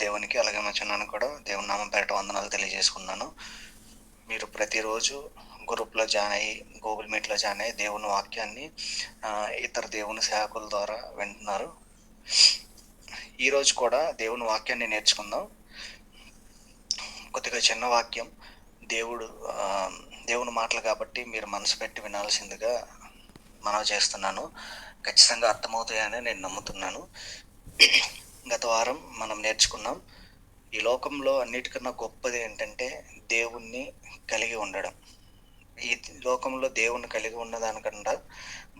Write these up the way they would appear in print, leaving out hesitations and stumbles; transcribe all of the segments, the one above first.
దేవునికి అలాగే మా చిన్నాను కూడా దేవుని నామం పేరట వందనాలు తెలియజేసుకున్నాను. మీరు ప్రతిరోజు గ్రూప్లో జాయిన్ అయ్యి గూగుల్ మీట్లో జాయిన్ అయ్యి దేవుని వాక్యాన్ని ఇతర దేవుని సేవకుల ద్వారా వింటున్నారు. ఈరోజు కూడా దేవుని వాక్యాన్ని నేర్చుకుందాం. కొద్దిగా చిన్న వాక్యం, దేవుని మాటలు కాబట్టి మీరు మనసు పెట్టి వినాల్సిందిగా మనవి చేస్తున్నాను. ఖచ్చితంగా అర్థమవుతాయని నేను నమ్ముతున్నాను. గత వారం మనం నేర్చుకున్నాం, ఈ లోకంలో అన్నిటికన్నా గొప్పది ఏంటంటే దేవుణ్ణి కలిగి ఉండడం. ఈ లోకంలో దేవుణ్ణి కలిగి ఉన్నదానికన్నా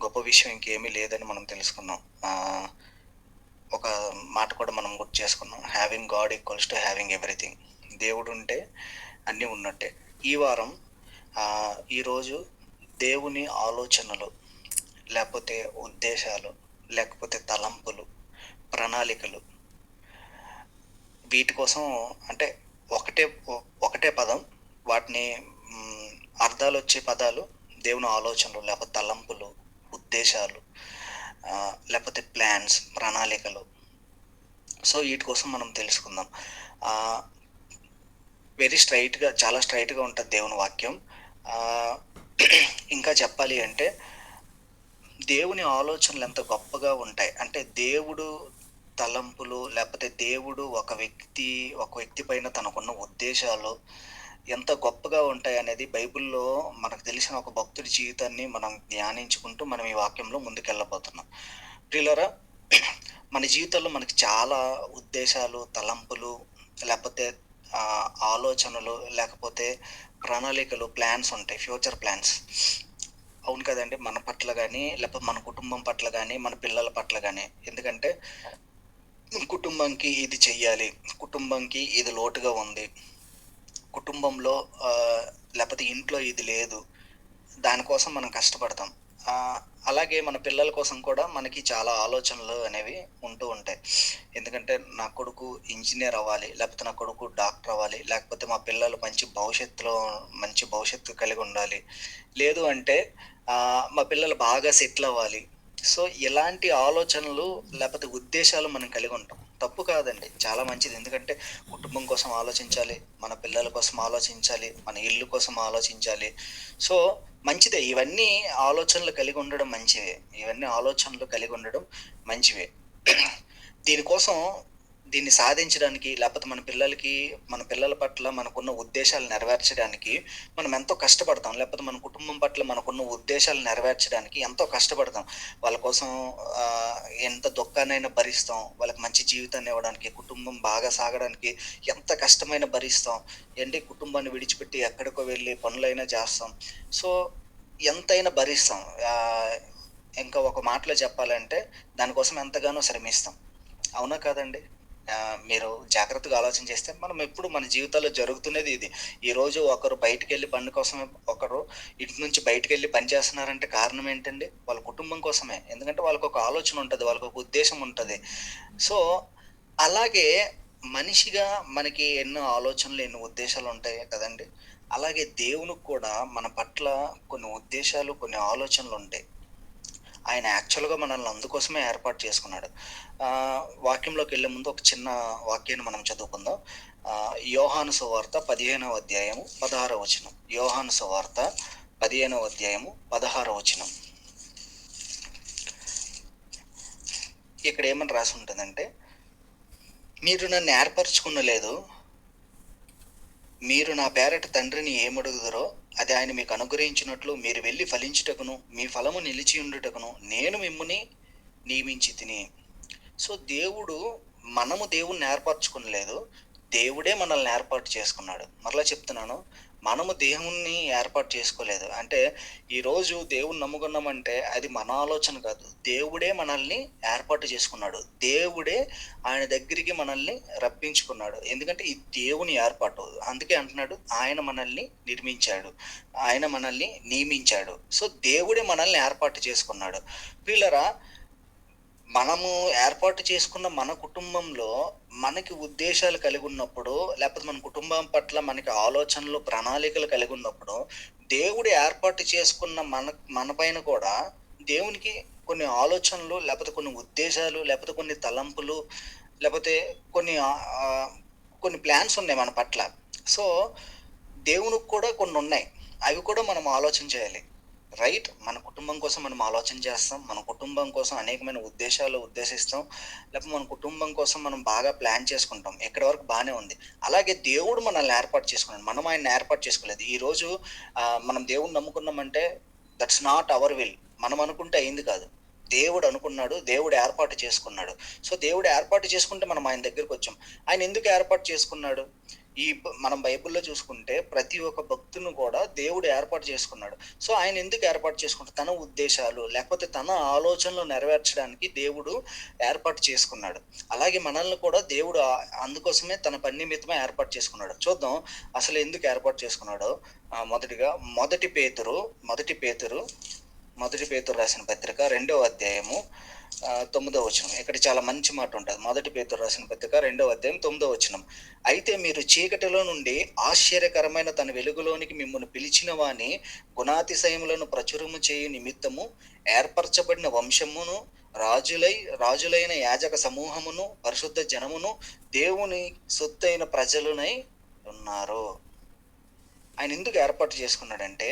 గొప్ప విషయం ఇంకేమీ లేదని మనం తెలుసుకున్నాం. ఒక మాట కూడా మనం గుర్తు చేసుకున్నాం, having God equals to having everything. దేవుడు ఉంటే అన్నీ ఉన్నట్టే. ఈ వారం ఈరోజు దేవుని ఆలోచనలు, లేకపోతే ఉద్దేశాలు, లేకపోతే తలంపులు, ప్రణాళికలు, వీటి కోసం అంటే ఒకటే పదం, వాటిని అర్థాలు వచ్చే పదాలు దేవుని ఆలోచనలు, లేకపోతే తలంపులు, ఉద్దేశాలు, లేకపోతే ప్లాన్స్, ప్రణాళికలు. సో వీటి కోసం మనం తెలుసుకుందాం. చాలా స్ట్రైట్గా ఉంటుంది దేవుని వాక్యం. ఇంకా చెప్పాలి అంటే దేవుని ఆలోచనలు ఎంత గొప్పగా ఉంటాయి అంటే, దేవుడు తలంపులు, లేకపోతే దేవుడు ఒక వ్యక్తి పైన తనకున్న ఉద్దేశాలు ఎంత గొప్పగా ఉంటాయి అనేది బైబిల్లో మనకు తెలిసిన ఒక భక్తుడి జీవితాన్ని మనం ధ్యానించుకుంటూ మనం ఈ వాక్యంలో ముందుకెళ్ళబోతున్నాం. ప్రియులారా, మన జీవితంలో మనకి చాలా ఉద్దేశాలు, తలంపులు, లేకపోతే ఆలోచనలు, లేకపోతే ప్రణాళికలు, ప్లాన్స్ ఉంటాయి, ఫ్యూచర్ ప్లాన్స్. అవును కదండి. మన పట్ల కానీ, లేకపోతే మన కుటుంబం పట్ల కానీ, మన పిల్లల పట్ల కానీ. ఎందుకంటే కుటుంబంకి ఇది చెయ్యాలి, కుటుంబంకి ఇది లోటుగా ఉంది, కుటుంబంలో లేకపోతే ఇంట్లో ఇది లేదు, దానికోసం మనం కష్టపడతాం. అలాగే మన పిల్లల కోసం కూడా మనకి చాలా ఆలోచనలు అనేవి ఉంటూ ఉంటాయి. ఎందుకంటే నా కొడుకు ఇంజనీర్ అవ్వాలి, లేకపోతే నా కొడుకు డాక్టర్ అవ్వాలి, లేకపోతే మా పిల్లలు మంచి భవిష్యత్తు కలిగి ఉండాలి, లేదు అంటే మా పిల్లలు బాగా సెటిల్ అవ్వాలి. సో ఇలాంటి ఆలోచనలు లేకపోతే ఉద్దేశాలు మనం కలిగి ఉంటాం. తప్పు కాదండి, చాలా మంచిది. ఎందుకంటే కుటుంబం కోసం ఆలోచించాలి, మన పిల్లల కోసం ఆలోచించాలి, మన ఇల్లు కోసం ఆలోచించాలి. సో మంచిదే, ఇవన్నీ ఆలోచనలు కలిగి ఉండడం మంచివే. దీనికోసం, దీన్ని సాధించడానికి, లేకపోతే మన పిల్లల పట్ల మనకున్న ఉద్దేశాలు నెరవేర్చడానికి మనం ఎంతో కష్టపడతాం. లేకపోతే మన కుటుంబం పట్ల మనకున్న ఉద్దేశాలు నెరవేర్చడానికి ఎంతో కష్టపడతాం. వాళ్ళ కోసం ఎంత దుఃఖాన్నైనా భరిస్తాం. వాళ్ళకి మంచి జీవితాన్ని ఇవ్వడానికి, కుటుంబం బాగా సాగడానికి ఎంత కష్టమైనా భరిస్తాం. కుటుంబాన్ని విడిచిపెట్టి ఎక్కడికో వెళ్ళి పనులైనా చేస్తాం. సో ఎంతైనా భరిస్తాం. ఇంకా ఒక మాటలో చెప్పాలంటే దానికోసం ఎంతగానో శ్రమిస్తాం. అవునా కాదండి? మీరు జాగ్రత్తగా ఆలోచన చేస్తే మనం ఎప్పుడు మన జీవితాల్లో జరుగుతున్నది ఇది. ఈరోజు ఒకరు బయటికెళ్ళి పని కోసం, ఒకరు ఇంటి నుంచి బయటికెళ్ళి పని చేస్తున్నారంటే కారణం ఏంటండి? వాళ్ళ కుటుంబం కోసమే. ఎందుకంటే వాళ్ళకి ఒక ఆలోచన ఉంటుంది, వాళ్ళకి ఒక ఉద్దేశం ఉంటుంది. సో అలాగే మనిషిగా మనకి ఎన్నో ఆలోచనలు, ఎన్నో ఉద్దేశాలు ఉంటాయి కదండి. అలాగే దేవునికి కూడా మన పట్ల కొన్ని ఉద్దేశాలు, కొన్ని ఆలోచనలు ఉంటాయి. ఆయన యాక్చువల్గా మనల్ని అందుకోసమే ఏర్పాటు చేసుకున్నాడు. వాక్యంలోకి వెళ్ళే ముందు ఒక చిన్న వాక్యాన్ని మనం చదువుకుందాం. యోహాను సువార్త 15వ అధ్యాయము 16వ వచనం. యోహాను సువార్త 15వ అధ్యాయము 16వ వచనం. ఇక్కడ ఏమని రాసి ఉంటుందంటే, మీరు నన్ను ఏర్పరచుకునలేదు, మీరు నా పేరట తండ్రిని ఏమడుగుదరో అది ఆయన మీకు అనుగ్రహించినట్లు మీరు వెళ్ళి ఫలించుటకును మీ ఫలము నిలిచి ఉండుటకును నేను మిమ్ముని నియమించి తిని. సో మనము దేవుణ్ణి ఏర్పరచుకునలేదు, దేవుడే మనల్ని ఏర్పాటు చేసుకున్నాడు. మరలా చెప్తున్నాను, మనము దేవుణ్ణి ఏర్పాటు చేసుకోలేదు. అంటే ఈరోజు దేవుణ్ణి నమ్ముకున్నామంటే అది మన ఆలోచన కాదు, దేవుడే మనల్ని ఏర్పాటు చేసుకున్నాడు. దేవుడే ఆయన దగ్గరికి మనల్ని రప్పించుకున్నాడు. ఎందుకంటే ఇది దేవుని ఏర్పాటు. అందుకే అంటున్నాడు, ఆయన మనల్ని నిర్మించాడు, ఆయన మనల్ని నియమించాడు. సో దేవుడే మనల్ని ఏర్పాటు చేసుకున్నాడు. పిల్లరా, మనము ఏర్పాటు చేసుకున్న మన కుటుంబంలో మనకి ఉద్దేశాలు కలిగి ఉన్నప్పుడు, లేకపోతే మన కుటుంబం పట్ల మనకి ఆలోచనలు, ప్రణాళికలు కలిగి ఉన్నప్పుడు, దేవుడు ఏర్పాటు చేసుకున్న మన పైన కూడా దేవునికి కొన్ని ఆలోచనలు, లేకపోతే కొన్ని ఉద్దేశాలు, లేకపోతే కొన్ని తలంపులు, లేపోతే కొన్ని కొన్ని ప్లాన్స్ ఉన్నాయి మన పట్ల. సో, దేవునికి కూడా కొన్నున్నాయి. అవి కూడా మనం ఆలోచన చేయాలి. రైట్. మన కుటుంబం కోసం మనం ఆలోచన చేస్తాం. మన కుటుంబం కోసం అనేకమైన ఉద్దేశాలు ఉద్దేశిస్తాం. లేకపోతే మన కుటుంబం కోసం మనం బాగా ప్లాన్ చేసుకుంటాం. ఇక్కడి వరకు బానే ఉంది. అలాగే దేవుడు మనల్ని ఏర్పాటు చేసుకున్నాడు. మనం ఆయన్ని ఏర్పాటు చేసుకోలేదు. ఈరోజు మనం దేవుడిని నమ్ముకున్నామంటే దట్స్ నాట్ అవర్ విల్. మనం అనుకుంటే అయింది కాదు. దేవుడు అనుకున్నాడు. దేవుడు ఏర్పాటు చేసుకున్నాడు. సో, దేవుడు ఏర్పాటు చేసుకుంటే మనం ఆయన దగ్గరకొచ్చాం. ఆయన ఎందుకు ఏర్పాటు చేసుకున్నాడు? మనం బైబిల్‌లో చూసుకుంటే ప్రతి ఒక్క భక్తుడిని కూడా దేవుడు ఏర్పాటు చేసుకున్నాడు. సో, ఆయన ఎందుకు ఏర్పాటు చేసుకుంటాడు? తన ఉద్దేశాలు లేకపోతే తన ఆలోచనలు నెరవేర్చడానికి దేవుడు ఏర్పాటు చేసుకున్నాడు. అలాగే మనల్ని కూడా దేవుడు అందుకోసమే తన పని నిమిత్తమే ఏర్పాటు చేసుకున్నాడు. చూద్దాం అసలు ఎందుకు ఏర్పాటు చేసుకున్నాడో. మొదటిగా మొదటి పేతురు మొదటి పేతురు రాసిన పత్రిక 2వ అధ్యాయము 9వ వచనం. ఇక్కడ చాలా మంచి మాట ఉంటది. మొదటి పేతురు రాసిన పత్రిక 2వ అధ్యాయం 9వ వచనం. అయితే మీరు చీకటిలో నుండి ఆశ్చర్యకరమైన తన వెలుగులోనికి మిమ్మును పిలిచిన వాని గుణాతిశయములను ప్రచురము చేయు నిమిత్తము ఏర్పరచబడిన వంశమును, రాజులైన యాజక సమూహమును, పరిశుద్ధ జనమును, దేవుని సొత్తైన ప్రజలునై ఉన్నారు. ఆయన ఎందుకు ఏర్పాటు చేసుకున్నాడంటే,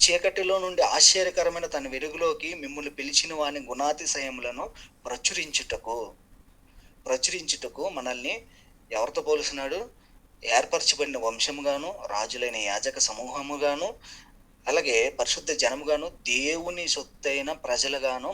చీకటిలో నుండి ఆశ్చర్యకరమైన తన వెలుగులోకి మిమ్ముల్ని పిలిచిన వాని గుణాతిశయములను ప్రచురించుటకు మనల్ని ఎవరితో పోలుస్తున్నాడు? ఏర్పరచబడిన వంశముగాను, రాజులైన యాజక సమూహముగాను, అలాగే పరిశుద్ధ జనముగాను, దేవుని సొత్తైన ప్రజలుగాను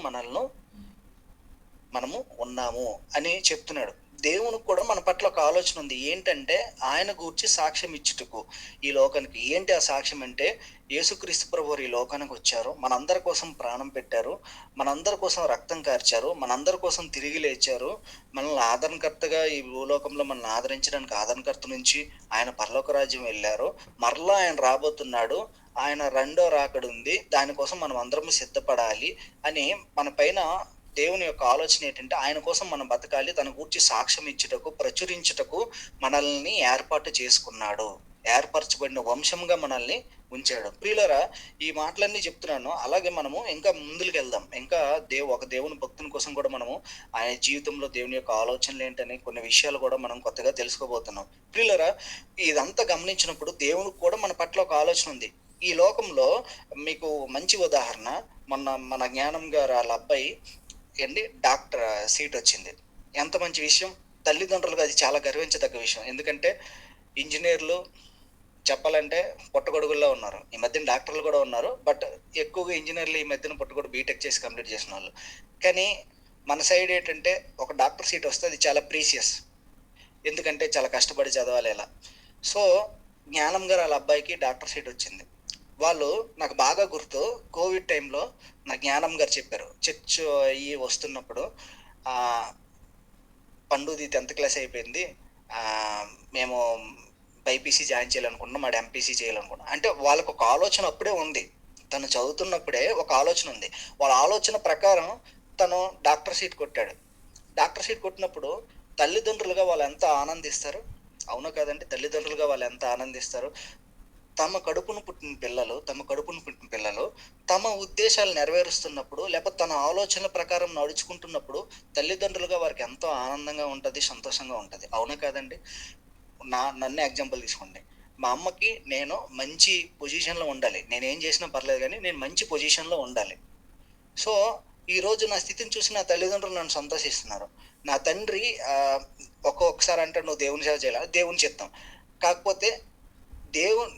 మనము ఉన్నాము అని చెప్తున్నాడు. దేవునికి కూడా మన పట్ల ఒక ఆలోచన ఉంది. ఏంటంటే ఆయన గూర్చి సాక్ష్యం ఇచ్చుటకు ఈ లోకానికి. ఏంటి ఆ సాక్ష్యం అంటే, యేసుక్రీస్తు ప్రభువారు ఈ లోకానికి వచ్చారు. మనందరి కోసం ప్రాణం పెట్టారు. మనందరి కోసం రక్తం కార్చారు. మనందరి కోసం తిరిగి లేచారు. మనల్ని ఆదరణకర్తగా ఈ భూలోకంలో మనల్ని ఆదరించడానికి ఆదరణకర్త నుంచి ఆయన పరలోక రాజ్యం వెళ్ళారు. మరలా ఆయన రాబోతున్నాడు. ఆయన రెండో రాకడ ఉంది. దానికోసం మనం అందరం సిద్ధపడాలి అని మన పైన దేవుని యొక్క ఆలోచన ఏంటంటే, ఆయన కోసం మనం బతకాలి. తన గూర్చి సాక్ష్యం ఇచ్చుటకు, ప్రచురించుటకు మనల్ని ఏర్పాటు చేసుకున్నాడు. ఏర్పరచబడిన వంశంగా మనల్ని ఉంచాడు. ప్రియులారా, ఈ మాటలన్నీ చెప్తున్నాను. అలాగే మనము ఇంకా ముందుకెళ్దాం. ఇంకా ఒక దేవుని భక్తుని కోసం కూడా మనము ఆయన జీవితంలో దేవుని యొక్క ఆలోచనలు ఏంటని కొన్ని విషయాలు కూడా మనం కొత్తగా తెలుసుకోబోతున్నాం. ప్రియులారా, ఇదంతా గమనించినప్పుడు దేవునికి కూడా మన పట్ల ఒక ఆలోచన ఉంది. ఈ లోకంలో మీకు మంచి ఉదాహరణ, మన జ్ఞానం గారు వాళ్ళ అబ్బాయి డాక్టర్ సీట్ వచ్చింది. ఎంత మంచి విషయం. తల్లిదండ్రులుగా అది చాలా గర్వించదగ్గ విషయం. ఎందుకంటే ఇంజినీర్లు చెప్పాలంటే పుట్టగొడుగుల్లో ఉన్నారు. ఈ మధ్యన డాక్టర్లు కూడా ఉన్నారు. బట్ ఎక్కువగా ఇంజినీర్లు ఈ మధ్యన పుట్టగొడుగు బీటెక్ చేసి కంప్లీట్ చేసిన వాళ్ళు. కానీ మన సైడ్ ఏంటంటే ఒక డాక్టర్ సీట్ వస్తే అది చాలా ప్రీసియస్. ఎందుకంటే చాలా కష్టపడి చదవాలి ఇలా. సో, జ్ఞానం గారు వాళ్ళ అబ్బాయికి డాక్టర్ సీట్ వచ్చింది. వాళ్ళు నాకు బాగా గుర్తు, కోవిడ్ టైంలో నా జ్ఞానం గారు చెప్పారు. చర్చ్ అయ్యి వస్తున్నప్పుడు పండుది 10th క్లాస్ అయిపోయింది. మేము బైపీసీ జాయిన్ చేయాలనుకుంటున్నాం. వాడు ఎంపీసీ చేయాలనుకుంటున్నాం. అంటే వాళ్ళకు ఒక ఆలోచన అప్పుడే ఉంది. తను చదువుతున్నప్పుడే ఒక ఆలోచన ఉంది. వాళ్ళ ఆలోచన ప్రకారం తను డాక్టర్ సీట్ కొట్టాడు. డాక్టర్ సీట్ కొట్టినప్పుడు తల్లిదండ్రులుగా వాళ్ళు ఎంత ఆనందిస్తారు? అవునా కాదండి? తల్లిదండ్రులుగా వాళ్ళు ఎంత ఆనందిస్తారు? తమ కడుపున పుట్టిన పిల్లలు తమ ఉద్దేశాలు నెరవేరుస్తున్నప్పుడు, లేకపోతే తన ఆలోచనల ప్రకారం నడుచుకుంటున్నప్పుడు తల్లిదండ్రులుగా వారికి ఎంతో ఆనందంగా ఉంటది, సంతోషంగా ఉంటది. అవునా కాదండి? నన్నే ఎగ్జాంపుల్ తీసుకోండి. మా అమ్మకి నేను మంచి పొజిషన్‌లో ఉండాలి. నేనేం చేసినా పర్లేదు గానీ, నేను మంచి పొజిషన్‌లో ఉండాలి. సో, ఈరోజు నా స్థితిని చూసి నా తల్లిదండ్రులు నన్ను సంతోషిస్తున్నారు. నా తండ్రి ఒక్కొక్కసారి అంటాడు, "నువ్వు దేవుని సేవ చేయాలా?" దేవుని చిత్తం. కాకపోతే దేవుని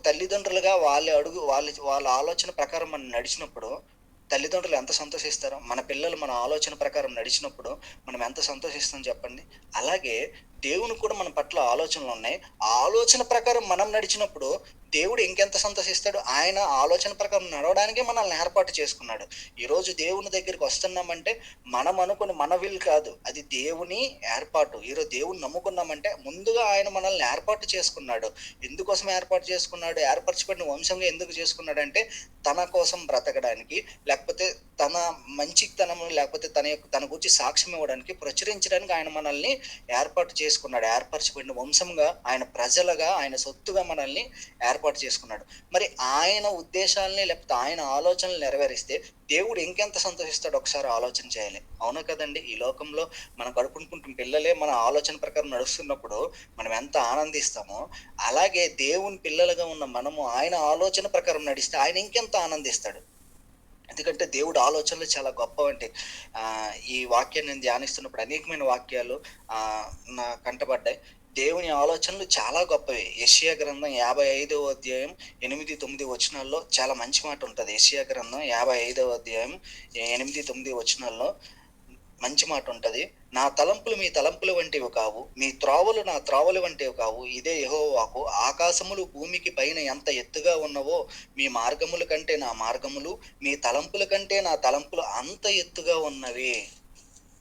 తల్లిదండ్రులుగా వాళ్ళ ఆలోచన ప్రకారం మనం నడిచినప్పుడు తల్లిదండ్రులు ఎంత సంతోషిస్తారో, మన పిల్లలు మన ఆలోచన ప్రకారం నడిచినప్పుడు మనం ఎంత సంతోషిస్తాం చెప్పండి. అలాగే దేవునికి కూడా మన పట్ల ఆలోచనలున్నాయి. ఆ ఆలోచన ప్రకారం మనం నడిచినప్పుడు దేవుడు ఇంకెంత సంతోషిస్తాడు. ఆయన ఆలోచన ప్రకారం నడవడానికే మనల్ని ఏర్పాటు చేసుకున్నాడు. ఈరోజు దేవుని దగ్గరికి వస్తున్నామంటే మనం అనుకుని మన విల్ కాదు, అది దేవుని ఏర్పాటు. ఈరోజు దేవుని నమ్ముకున్నామంటే ముందుగా ఆయన మనల్ని ఏర్పాటు చేసుకున్నాడు. ఎందుకోసం ఏర్పాటు చేసుకున్నాడు? ఏర్పరచబడిన వంశంగా ఎందుకు చేసుకున్నాడంటే తన కోసం బ్రతకడానికి, లేకపోతే తన మంచితనము, లేకపోతే తన గురించి సాక్ష్యం ఇవ్వడానికి, ప్రచురించడానికి ఆయన మనల్ని ఏర్పాటు చేసుకున్నాడు. ఏర్పరచబడిన వంశంగా, ఆయన ప్రజలుగా, ఆయన సొత్తుగా మనల్ని ఏర్పాటు ఏర్పాటు చేసుకున్నాడు. మరి ఆయన ఉద్దేశాల్ని లేకపోతే ఆయన ఆలోచనలు నెరవేరిస్తే దేవుడు ఇంకెంత సంతోషిస్తాడో ఒకసారి ఆలోచన చేయాలి. అవునా కదండీ! ఈ లోకంలో మనం కడుపునుకుంటున్న పిల్లలే మన ఆలోచన ప్రకారం నడుస్తున్నప్పుడు మనం ఎంత ఆనందిస్తామో, అలాగే దేవుని పిల్లలుగా ఉన్న మనము ఆయన ఆలోచన ప్రకారం నడిస్తే ఆయన ఇంకెంత ఆనందిస్తాడు. ఎందుకంటే దేవుడి ఆలోచనలు చాలా గొప్పవండి. ఈ వాక్యాన్ని నేను ధ్యానిస్తున్నప్పుడు అనేకమైన వాక్యాలు నా కంటపడ్డాయి. దేవుని ఆలోచనలు చాలా గొప్పవి. యెషయా గ్రంథం 55వ అధ్యాయం 8, 9 వచనాల్లో చాలా మంచి మాట ఉంటది. యెషయా గ్రంథం 55వ అధ్యాయం 8, 9 వచనాల్లో మంచి మాట ఉంటది. నా తలంపులు మీ తలంపుల వంటివి కావు. మీ త్రోవలు నా త్రోవల వంటివి కావు. ఇదే యెహోవా వాక్కు. ఆకాశములు భూమికి పైన ఎంత ఎత్తుగా ఉన్నవో మీ మార్గముల కంటే నా మార్గములు, మీ తలంపుల కంటే నా తలంపులు అంత ఎత్తుగా ఉన్నవి.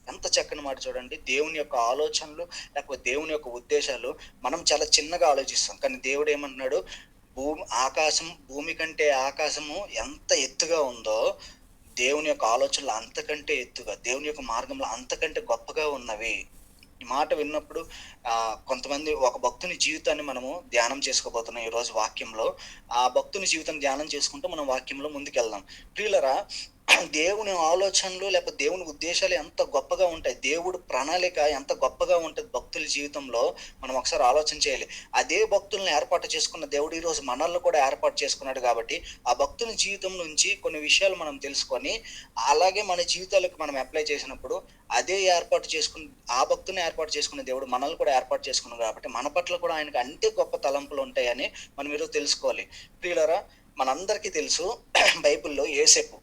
ఎంత చక్కని మాట చూడండి. దేవుని యొక్క ఆలోచనలు లేకపోతే దేవుని యొక్క ఉద్దేశాలు మనం చాలా చిన్నగా ఆలోచిస్తాం. కానీ దేవుడు ఏమంటున్నాడు? ఆకాశం భూమి కంటే ఆకాశము ఎంత ఎత్తుగా ఉందో దేవుని యొక్క ఆలోచనలు అంతకంటే ఎత్తుగా, దేవుని యొక్క మార్గంలో అంతకంటే గొప్పగా ఉన్నవి. ఈ మాట విన్నప్పుడు కొంతమంది ఒక భక్తుని జీవితాన్ని మనము ధ్యానం చేసుకోబోతున్నాం ఈరోజు వాక్యంలో. ఆ భక్తుని జీవితం ధ్యానం చేసుకుంటూ మనం వాక్యంలో ముందుకెళ్దాం. ప్రియులరా, దేవుని ఆలోచనలు లేకపోతే దేవుని ఉద్దేశాలు ఎంత గొప్పగా ఉంటాయి. దేవుడు ప్రణాళిక ఎంత గొప్పగా ఉంటది భక్తుల జీవితంలో మనం ఒకసారి ఆలోచన చేయాలి. అదే భక్తుల్ని ఏర్పాటు చేసుకున్న దేవుడు ఈరోజు మనల్ని కూడా ఏర్పాటు చేసుకున్నాడు కాబట్టి, ఆ భక్తుల జీవితం నుంచి కొన్ని విషయాలు మనం తెలుసుకొని, అలాగే మన జీవితాలకు మనం అప్లై చేసినప్పుడు అదే ఏర్పాటు చేసుకుని ఆ భక్తుని ఏర్పాటు చేసుకున్న దేవుడు మనల్ని కూడా ఏర్పాటు చేసుకున్నాడు కాబట్టి, మన పట్ల కూడా ఆయనకు అంతే గొప్ప తలంపులు ఉంటాయని మనం ఈరోజు తెలుసుకోవాలి. ప్రియులారా, మనందరికీ తెలుసు బైబిల్‌లో యోసేపు.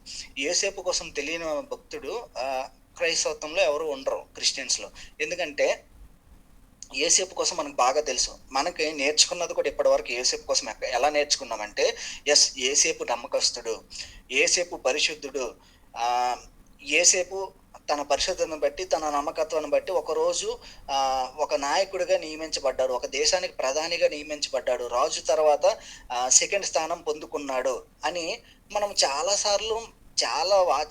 యోసేపు కోసం తెలియని భక్తుడు క్రైస్తవత్వంలో ఎవరు ఉండరు క్రిస్టియన్స్‌లో. ఎందుకంటే యోసేపు కోసం మనకు బాగా తెలుసు. మనకి నేర్చుకున్నది కూడా ఇప్పటివరకు యోసేపు కోసం ఎలా నేర్చుకున్నామంటే, యోసేపు నమ్మకస్తుడు, యోసేపు పరిశుద్ధుడు, యోసేపు తన పరిశుద్ధతను బట్టి, తన నమ్మకత్వాన్ని బట్టి ఒకరోజు ఒక నాయకుడిగా నియమించబడ్డాడు. ఒక దేశానికి ప్రధానిగా నియమించబడ్డాడు. రాజు తర్వాత సెకండ్ స్థానం పొందుకున్నాడు అని మనం చాలా సార్లు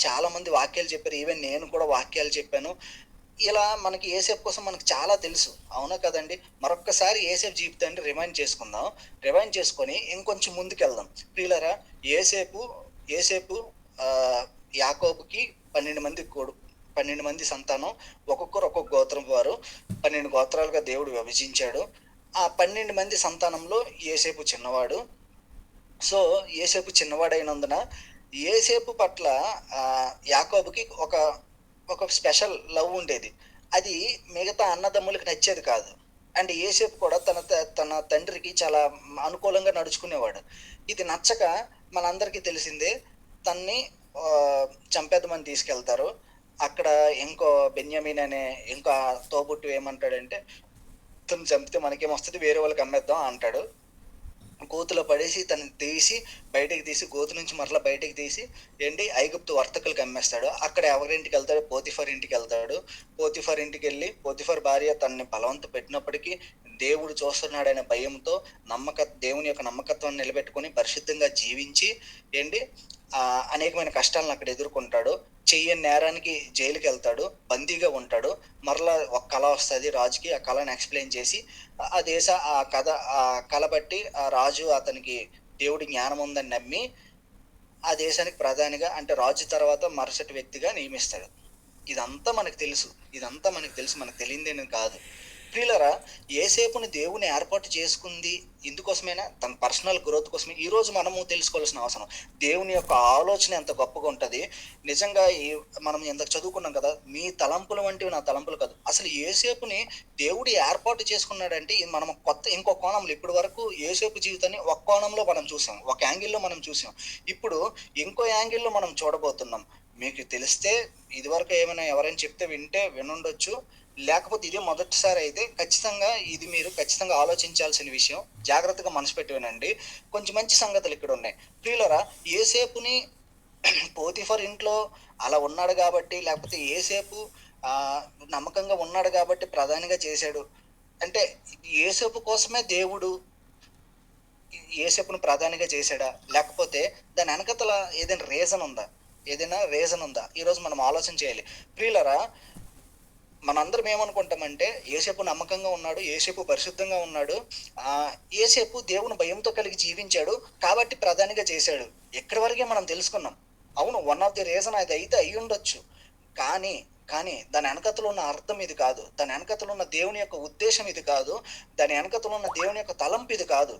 చాలా మంది వాక్యాలు చెప్పారు. ఈవెన్ నేను కూడా వాక్యాలు చెప్పాను. ఇలా మనకి యోసేపు కోసం మనకు చాలా తెలుసు. అవునా కదండీ! మరొక్కసారి యోసేపు జీవితాన్ని రిమైండ్ చేసుకుందాం. రిమైండ్ చేసుకొని ఇంకొంచెం ముందుకెళ్దాం. ప్రియులారా, యోసేపు యాకోబుకి 12 మంది సంతానం. ఒక్కొక్కరు ఒక్కొక్క గోత్రం వారు. 12 గోత్రాలుగా దేవుడు విభజించాడు. ఆ 12 మంది సంతానంలో యోసేపు చిన్నవాడు. సో, యోసేపు చిన్నవాడైనందున యోసేపు పట్ల యాకోబుకి ఒక స్పెషల్ లవ్ ఉండేది. అది మిగతా అన్నదమ్ములకి నచ్చేది కాదు. అండ్ యోసేపు కూడా తన తండ్రికి చాలా అనుకూలంగా నడుచుకునేవాడు. ఇది నచ్చక మనందరికీ తెలిసిందే, తన్ని చంపేద్దామని తీసుకెళ్తారు. అక్కడ బెన్యామీన్ అనే ఇంకో తోబుట్టువు ఏమంటాడంటే, తను చంపితే మనకేమొస్తది, వేరే వాళ్ళకి అమ్మేద్దాం అంటాడు. గోతిలో పడేసి బయటికి తీసి గోతి నుంచి మరలా బయటికి తీసి ఐగుప్తు వర్తకులకు అమ్మేస్తాడు. అక్కడ ఎవరింటికి వెళ్తాడు? పోతిఫర్ ఇంటికి వెళ్తాడు. పోతిఫర్ ఇంటికి వెళ్ళి పోతిఫర్ భార్య తనని బలవంత పెట్టినప్పటికీ దేవుడు చూస్తున్నాడనే భయంతో దేవుని యొక్క నమ్మకత్వాన్ని నిలబెట్టుకొని పరిశుద్ధంగా జీవించి అనేకమైన కష్టాలను అక్కడ ఎదుర్కొంటాడు. చెయ్యని నేరానికి జైలుకి వెళ్తాడు, బందీగా ఉంటాడు. మరలా ఒక కళ వస్తుంది రాజుకి. ఆ కళను ఎక్స్ప్లెయిన్ చేసి ఆ కళ బట్టి ఆ రాజు అతనికి దేవుడి జ్ఞానం ఉందని నమ్మి ఆ దేశానికి ప్రధానిగా, అంటే రాజు తర్వాత మరుసటి వ్యక్తిగా నియమిస్తాడు. ఇదంతా మనకు తెలుసు. మనకు తెలియదేని కాదు. ప్రియులారా, యోసేపుని దేవుని ఏర్పాటు చేసుకుంది ఇందుకోసమైనా, తన పర్సనల్ గ్రోత్ కోసమే. ఈరోజు మనము తెలుసుకోవాల్సిన అవసరం, దేవుని యొక్క ఆలోచన ఎంత గొప్పగా ఉంటుంది. నిజంగా మనం ఇంతకు చదువుకున్నాం కదా, మీ తలంపులు వంటివి నా తలంపులు కాదు. అసలు యోసేపుని దేవుడు ఏర్పాటు చేసుకున్నాడంటే మనం ఇంకో కోణంలో, ఇప్పటి వరకు యోసేపు జీవితాన్ని ఒక కోణంలో మనం చూసాం, ఒక యాంగిల్లో మనం చూసాం. ఇప్పుడు ఇంకో యాంగిల్లో మనం చూడబోతున్నాం. మీకు తెలిస్తే ఇదివరకు ఏమైనా ఎవరైనా చెప్తే వినుండొచ్చు. లేకపోతే ఇదే మొదటిసారి అయితే ఇది మీరు ఖచ్చితంగా ఆలోచించాల్సిన విషయం. జాగ్రత్తగా మనసు పెట్టి వినండి. కొంచెం మంచి సంగతులు ఇక్కడ ఉన్నాయి. ప్రియులారా, యోసేపుని పోతిఫర్ ఇంట్లో అలా ఉన్నాడు కాబట్టి, లేకపోతే యోసేపు నమ్మకంగా ఉన్నాడు కాబట్టి ప్రధానిగా చేశాడు అంటే, యోసేపు కోసమే దేవుడు యోసేపును ప్రధానిగా చేశాడా? లేకపోతే దాని వెనకతల ఏదైనా రీజన్ ఉందా? ఈరోజు మనం ఆలోచన చేయాలి. ప్రియులారా, మనందరం ఏమనుకుంటామంటే యేసేపు నమ్మకంగా ఉన్నాడు, యేసేపు పరిశుద్ధంగా ఉన్నాడు, యేసేపు దేవుని భయంతో కలిగి జీవించాడు కాబట్టి ప్రధానిగా చేశాడు. ఇక్కడి వరకే మనం తెలుసుకున్నాం. అవును, వన్ ఆఫ్ ది రీజన్ అదైతే అయ్యుండొచ్చు. కానీ, కానీ దాని వెనకతల ఉన్న అర్థం ఇది కాదు. దాని వెనకతల ఉన్న దేవుని యొక్క ఉద్దేశ్యం ఇది కాదు. దాని వెనకతల ఉన్న దేవుని యొక్క తలంపు ఇది కాదు.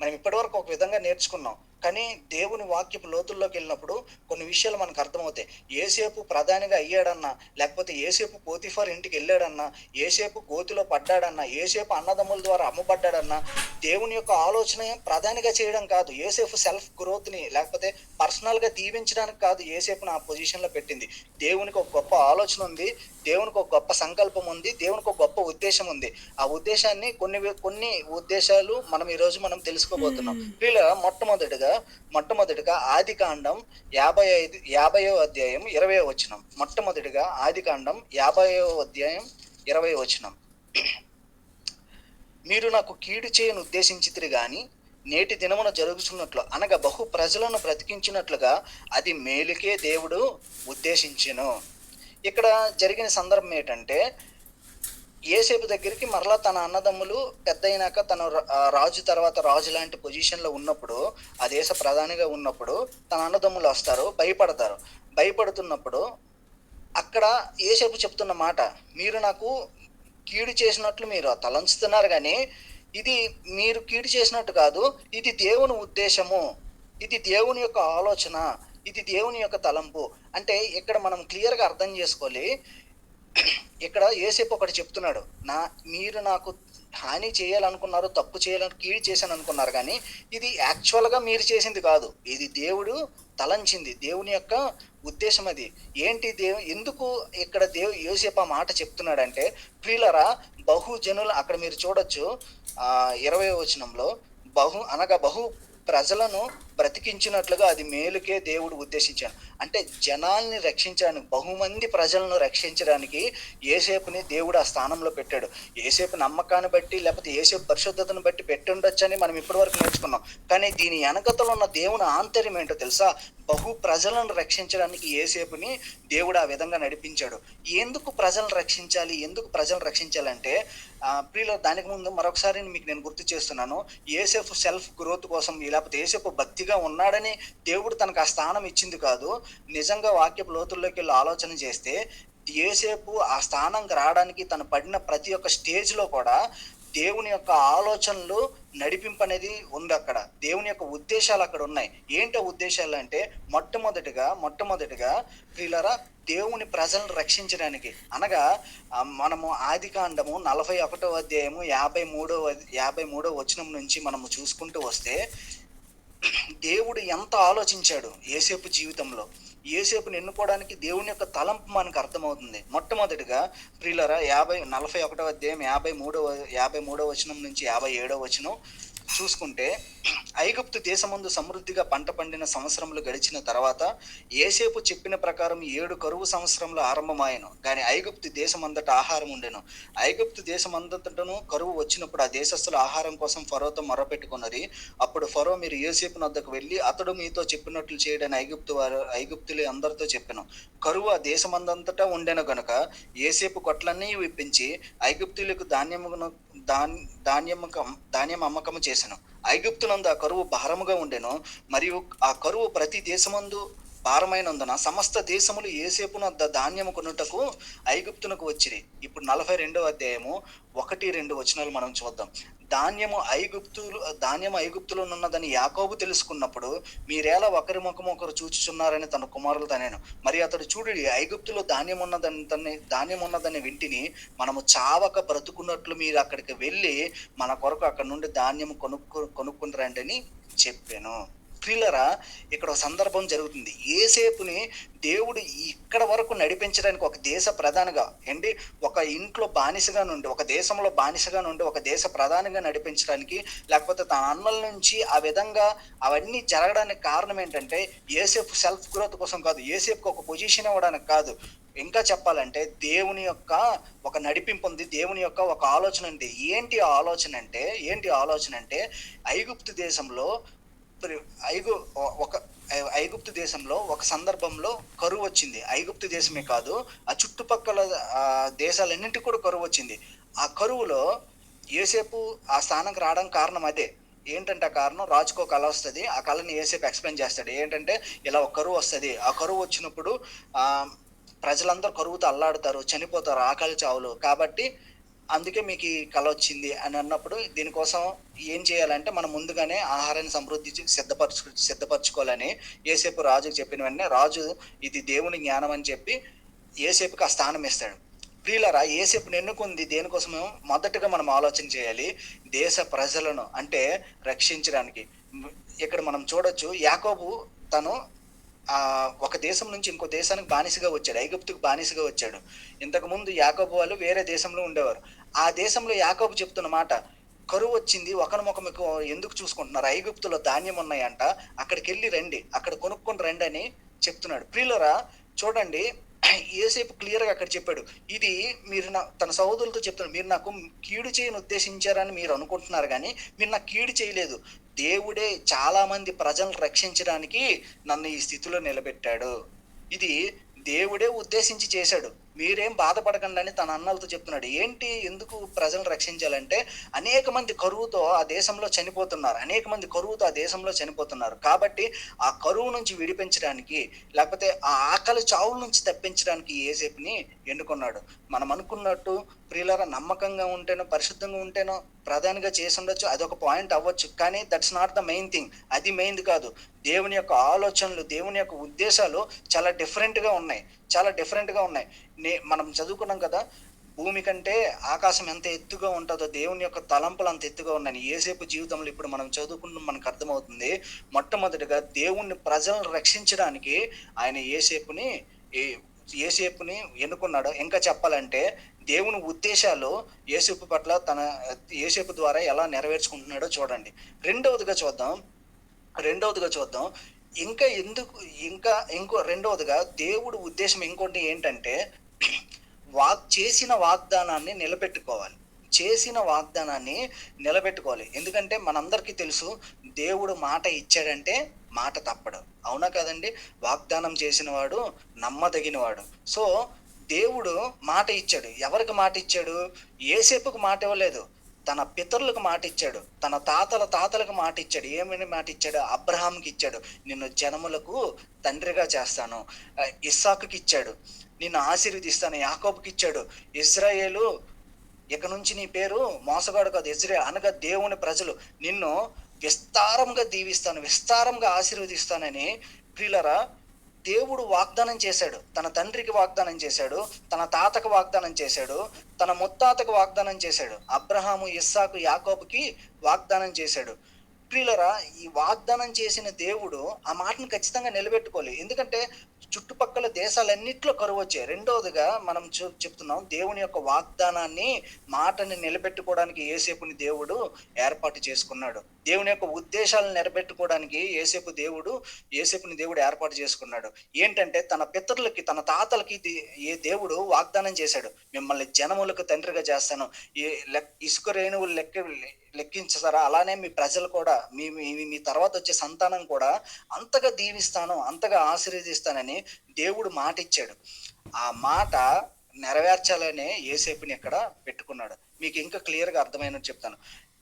మనం ఇప్పటివరకు ఒక విధంగా నేర్చుకున్నాం. కానీ దేవుని వాక్యపు లోతుల్లోకి వెళ్ళినప్పుడు కొన్ని విషయాలు మనకు అర్థమవుతాయి. యేసేపు ప్రధానిగా అయ్యాడన్నా, లేకపోతే యేసేపు పోతిఫర్ ఇంటికి వెళ్ళాడన్నా, యేసేపు గోతిలో పడ్డాడన్నా, యేసేపు అన్నదమ్ముల ద్వారా అమ్మబడ్డాడన్నా, దేవుని యొక్క ఆలోచన ప్రధానిగా చేయడం కాదు. యేసేపు సెల్ఫ్ గ్రోత్ని లేకపోతే పర్సనల్గా దీవించడానికి కాదు యేసేపుని ఆ పొజిషన్లో పెట్టింది. దేవునికి ఒక గొప్ప ఆలోచన ఉంది, దేవునికి ఒక గొప్ప సంకల్పం ఉంది, దేవునికి ఒక గొప్ప ఉద్దేశం ఉంది. ఆ ఉద్దేశాన్ని కొన్ని ఉద్దేశాలు మనం తెలుసుకోబోతున్నాం. హ్మ్. వీళ్ళ మొట్టమొదటిగా ఆదికాండం 50వ అధ్యాయం 20వ వచనం. మొట్టమొదటిగా ఆదికాండం 50వ అధ్యాయం 20వ వచనం. మీరు నాకు కీడు చేయను ఉద్దేశించితిరి గాని నేటి దినమున జరుగుతున్నట్లు అనగా బహు ప్రజలను బ్రతికించినట్లుగా అది మేలుకే దేవుడు ఉద్దేశించెను. ఇక్కడ జరిగిన సందర్భం ఏంటంటే యేసేపు దగ్గరికి మరలా తన అన్నదమ్ములు పెద్దయినాక తను రాజు తర్వాత రాజు లాంటి పొజిషన్లో ఉన్నప్పుడు, ఆ దేశ ప్రధానిగా ఉన్నప్పుడు తన అన్నదమ్ములు వస్తారు, భయపడుతున్నప్పుడు అక్కడ యేసేపు చెప్తున్న మాట, మీరు నాకు కీడు చేసినట్లు మీరు తలంచుతున్నారు కానీ ఇది మీరు కీడు చేసినట్టు కాదు, ఇది దేవుని ఉద్దేశము, ఇది దేవుని యొక్క ఆలోచన, ఇది దేవుని యొక్క తలంపు. అంటే ఇక్కడ మనం క్లియర్గా అర్థం చేసుకోవాలి. ఇక్కడ యేసేపు ఒకటి చెప్తున్నాడు, మీరు నాకు హాని చేయాలనుకున్నారు, తప్పు చేయాలని కీడు చేశాను అనుకున్నారు కానీ ఇది యాక్చువల్గా మీరు చేసింది కాదు, ఇది దేవుడు తలంచింది, దేవుని యొక్క ఉద్దేశం అది. ఏంటి ఎందుకు ఇక్కడ యోసేపు ఆ మాట చెప్తున్నాడంటే, ప్రియులరా బహుజనులు, అక్కడ మీరు చూడొచ్చు 20వ వచనంలో, బహు ప్రజలను బ్రతికించినట్లుగా అది మేలుకే దేవుడు ఉద్దేశించాను. అంటే జనాల్ని రక్షించడానికి, బహుమంది ప్రజలను రక్షించడానికి యేసేపుని దేవుడు ఆ స్థానంలో పెట్టాడు. యేసేపు నమ్మకాన్ని బట్టి లేకపోతే యేసేపు పరిశుద్ధతను బట్టి పెట్టుండొచ్చని మనం ఇప్పటివరకు నేర్చుకున్నాం. కానీ దీని వెనకతలో ఉన్న దేవుని ఆంతర్యం ఏంటో తెలుసా? బహు ప్రజలను రక్షించడానికి యేసేపుని దేవుడు ఆ విధంగా నడిపించాడు. ఎందుకు ప్రజలను రక్షించాలంటే ప్రియుల, దానికి ముందు మరొకసారి మీకు నేను గుర్తు చేస్తున్నాను. యేసేపు సెల్ఫ్ గ్రోత్ కోసం లేకపోతే యేసేపు భక్తిగా ఉన్నాడని దేవుడు తనకు ఆ స్థానం ఇచ్చింది కాదు. నిజంగా వాక్యపు లోతుల్లోకి వెళ్ళి ఆలోచన చేస్తే యేసేపు ఆ స్థానంకి రావడానికి తను పడిన ప్రతి ఒక్క స్టేజ్లో కూడా దేవుని యొక్క ఆలోచనలు నడిపింపు అనేది ఉంది. అక్కడ దేవుని యొక్క ఉద్దేశాలు అక్కడ ఉన్నాయి. ఏంటో ఉద్దేశాలు అంటే మొట్టమొదటిగా ప్రియులారా, దేవుని ప్రజలను రక్షించడానికి. అనగా మనము ఆదికాండము 41వ అధ్యాయము 53వ వచనం నుంచి మనము చూసుకుంటూ వస్తే దేవుడు ఎంత ఆలోచించాడు యేసేపు జీవితంలో. యేసేపుని ఎన్నుకోవడానికి దేవుని యొక్క తలంపు మనకు అర్థమవుతుంది. మొట్టమొదటిగా ప్రియులరా 41వ అధ్యాయం 53వ వచనం నుంచి 57వ వచనం చూసుకుంటే, ఐగుప్తు దేశమందు సమృద్ధిగా పంట పండిన సంవత్సరములు గడిచిన తర్వాత యేసేపు చెప్పిన ప్రకారం 7 కరువు సంవత్సరంలో ఆరంభమాయను. కానీ ఐగుప్తు దేశమంతటా ఆహారం ఉండెను. ఐగుప్తు దేశమంతటను కరువు వచ్చినప్పుడు ఆ దేశస్థుల ఆహారం కోసం ఫరోతో మొరపెట్టుకున్నది. అప్పుడు ఫరో, మీరు యోసేపు వద్దకు వెళ్ళి అతడు మీతో చెప్పినట్లు చేయడని ఐగుప్తులు అందరితో చెప్పెను. కరువు ఆ దేశమందంతటా ఉండెను గనుక యేసేపు కొట్లన్నీ విప్పించి ఐగుప్తులకు ధాన్యం అమ్మకము చేసెను. ఐగుప్తునందు ఆ కరువు భారముగా ఉండెను, మరియు ఆ కరువు ప్రతి దేశమందు భారమైనందున సమస్త దేశములు యేసేపును ధాన్యము కొనుటకు ఐగుప్తునకు వచ్చిరి. ఇప్పుడు 42వ అధ్యాయము 1-2 వచనాలు మనం చూద్దాం. ధాన్యము ఐగుప్తులో ఉన్నదని యాకోబు తెలుసుకున్నప్పుడు, మీరేలా ఒకరి ముఖము ఒకరు చూచుచున్నారని తన కుమారులు తనేను. మరి అతడు చూడు, ఐగుప్తులో ధాన్యం ఉన్నదని వింటిని, మనము చావక బ్రతుకున్నట్లు మీరు అక్కడికి వెళ్ళి మన కొరకు అక్కడ నుండి ధాన్యం కొనుక్కుని రండి అని చెప్పాను. ప్రియులరా, ఇక్కడ ఒక సందర్భం జరుగుతుంది. యేసేపుని దేవుడు ఇక్కడ వరకు నడిపించడానికి ఒక దేశ ప్రధానిగా ఒక ఇంట్లో బానిసగా నుండి, ఒక దేశంలో బానిసగా నుండి ఒక దేశ ప్రధానిగా నడిపించడానికి, లేకపోతే తన అన్నల నుంచి ఆ విధంగా అవన్నీ జరగడానికి కారణం ఏంటంటే యేసేపు సెల్ఫ్ గ్రోత్ కోసం కాదు, యేసేపుకి ఒక పొజిషన్ ఇవ్వడానికి కాదు. ఇంకా చెప్పాలంటే దేవుని యొక్క ఒక నడిపింపు ఉంది, దేవుని యొక్క ఒక ఆలోచన ఉంది. ఏంటి ఆలోచన అంటే ఐగుప్తు దేశంలో ఐగుప్తు దేశంలో ఒక సందర్భంలో కరువొచ్చింది. ఐగుప్తు దేశమే కాదు, ఆ చుట్టుపక్కల దేశాలన్నిటికి కూడా కరువొచ్చింది. ఆ కరువులో యోసేపు ఆ స్థానంకి రావడానికి కారణం అదే. ఏంటంటే ఆ కారణం, రాజుకో కల వస్తది. ఆ కలని యోసేపు ఎక్స్‌ప్లెయిన్ చేస్తాడు. ఏంటంటే ఇలా ఒక కరువొస్తది. ఆ కరువొచ్చినప్పుడు ఆహ్, ప్రజలందరూ కరువుతో అల్లాడుతారు, చనిపోతారు ఆకలి చావులు. కాబట్టి అందుకే మీకీ కలొచ్చింది అని అన్నప్పుడు, దీనికోసం ఏం చేయాలంటే, మనం ముందుగానే ఆహారాన్ని సమృద్ధి సిద్ధపరచుకోవాలని యోసేపు రాజుకి చెప్పిన వెంటనే, రాజు ఇది దేవుని జ్ఞానం అని చెప్పి యోసేపుకి ఆ స్థానం ఇస్తాడు. ప్రియులారా, యోసేపుని ఎన్నుకుంది దేనికోసమో మొదటగా మనం ఆలోచన చేయాలి. దేశ ప్రజలను అంటే రక్షించడానికి. ఇక్కడ మనం చూడొచ్చు, యాకోబు తను ఒక దేశం నుంచి ఇంకో దేశానికి బానిసగా వచ్చాడు. ఐగుప్తుకు బానిసగా వచ్చాడు. ఇంతకుముందు యాకోబు వాళ్ళు వేరే దేశంలో ఉండేవారు. ఆ దేశంలో యాకోబు చెప్తున్న మాట, కరువొచ్చింది ఒకరినొకరు ఎందుకు చూసుకుంటున్నారు? ఐగుప్తులో ధాన్యం ఉన్నాయంట. అక్కడికెళ్ళి రండి. అక్కడ కొనుక్కొని రండని చెప్తున్నాడు. ప్రియులారా, చూడండి, యోసేపు క్లియర్‌గా అక్కడ చెప్పాడు. ఇది మీరు తన సహోదరులతో చెప్తున్నాడు. మీరు నాకు కీడు చేయని ఉద్దేశించారని మీరు అనుకుంటున్నారు గానీ, మీరు నాకు కీడు చేయలేదు. దేవుడే చాలా మంది ప్రజలను రక్షించడానికి నన్ను ఈ స్థితిలో నిలబెట్టాడు. ఇది దేవుడే ఉద్దేశించి చేశాడు. మీరేం బాధపడకండి అని తన అన్నలతో చెప్తున్నాడు. ఏంటి, ఎందుకు ప్రజలను రక్షించాలంటే, అనేక మంది కరువుతో ఆ దేశంలో చనిపోతున్నారు. అనేక మంది కరువుతో ఆ దేశంలో చనిపోతున్నారు. కాబట్టి ఆ కరువు నుంచి విడిపించడానికి, లేకపోతే ఆ ఆకలి చావుల నుంచి తప్పించడానికి యోసేపుని ఎన్నుకున్నాడు. మనం అనుకున్నట్టు ప్రియులారా, నమ్మకంగా ఉంటేనో, పరిశుద్ధంగా ఉంటేనో ప్రధానిగా చేసుండొచ్చు. అదొక పాయింట్ అవ్వచ్చు. కానీ that's not the main thing. అది మెయిన్‌ది కాదు. దేవుని యొక్క ఆలోచనలు, దేవుని యొక్క ఉద్దేశాలు చాలా డిఫరెంట్‌గా ఉన్నాయి. చాలా డిఫరెంట్‌గా ఉన్నాయి. మనం చదువుకున్నాం కదా! భూమి కంటే ఆకాశం ఎంత ఎత్తుగా ఉంటదో, దేవుని యొక్క తలంపులు అంత ఎత్తుగా ఉన్నాయని. యోసేపు జీవితంలో ఇప్పుడు మనం చదువుకుంటే మనకు అర్థమవుతుంది. మొట్టమొదటిగా దేవుని ప్రజలను రక్షించడానికి ఆయన ఏ యోసేపుని ఎన్నుకున్నాడు. ఇంకా చెప్పాలంటే దేవుని ఉద్దేశాలు యోసేపు పట్ల యోసేపు ద్వారా ఎలా నెరవేర్చుకుంటున్నాడో చూడండి. రెండవదిగా చూద్దాం. రెండవదిగా చూద్దాం. ఇంకా ఎందుకు ఇంకా ఇంకో రెండవదిగా దేవుడు ఉద్దేశ్యం ఇంకోటి ఏంటంటే, చేసిన వాగ్దానాన్ని నిలబెట్టుకోవాలి. చేసిన వాగ్దానాన్ని నిలబెట్టుకోవాలి. ఎందుకంటే మనందరికీ తెలుసు, దేవుడు మాట ఇచ్చాడంటే మాట తప్పడు. అవునా కదండీ! వాగ్దానం చేసినవాడు నమ్మదగినవాడు. సో, దేవుడు మాట ఇచ్చాడు. ఎవరికి మాట ఇచ్చాడు? యోసేపుకు మాట ఇవ్వలేదు. తన పితరులకు మాట ఇచ్చాడు. తన తాతలకు మాట ఇచ్చాడు. ఏమని మాట ఇచ్చాడు? అబ్రాహాముకి ఇచ్చాడు. నిన్ను జనములకు తండ్రిగా చేస్తాను. ఇస్సాకుకి ఇచ్చాడు. నిన్ను ఆశీర్వదిస్తాను. యాకోబుకి ఇచ్చాడు. ఇశ్రాయేలు, ఇక నుంచి నీ పేరు మోసగాడు కాదు, ఇజ్రాయేల్ అనగా దేవుని ప్రజలు. నిన్ను విస్తారంగా దీవిస్తాను, విస్తారంగా ఆశీర్వదిస్తానని. ప్రియులారా, దేవుడు వాగ్దానం చేశాడు. తన తండ్రికి వాగ్దానం చేశాడు. తన తాతకు వాగ్దానం చేశాడు. తన ముత్తాతకు వాగ్దానం చేశాడు. అబ్రహాము, ఇస్సాకు, యాకోబుకి వాగ్దానం చేశాడు. ప్రియులారా, ఈ వాగ్దానం చేసిన దేవుడు ఆ మాటను ఖచ్చితంగా నిలబెట్టుకోవాలి. ఎందుకంటే చుట్టుపక్కల దేశాలన్నిట్లో కరువొచ్చాయి. రెండోదిగా మనం చెప్తున్నాం, దేవుని యొక్క వాగ్దానాన్ని, మాటని నిలబెట్టుకోవడానికి యోసేపుని దేవుడు ఏర్పాటు చేసుకున్నాడు. దేవుని యొక్క ఉద్దేశాలను నిలబెట్టుకోవడానికి యోసేపుని దేవుడు ఏర్పాటు చేసుకున్నాడు. ఏంటంటే తన పితరులకి, తన తాతలకి దేవుడు వాగ్దానం చేశాడు. మిమ్మల్ని జనములకు తండ్రిగా చేస్తాను. ఇసుక రేణువులు లెక్కించారా, అలానే మీ ప్రజలు కూడా, మీ తర్వాత వచ్చే సంతానం కూడా అంతగా దీవిస్తాను, అంతగా ఆశీర్వదిస్తానని దేవుడు మాట ఇచ్చాడు. ఆ మాట నెరవేర్చాలనే యోసేపుని ఇక్కడ పెట్టుకున్నాడు. మీకు ఇంకా క్లియర్‌గా అర్థమైనట్టు చెప్తాను.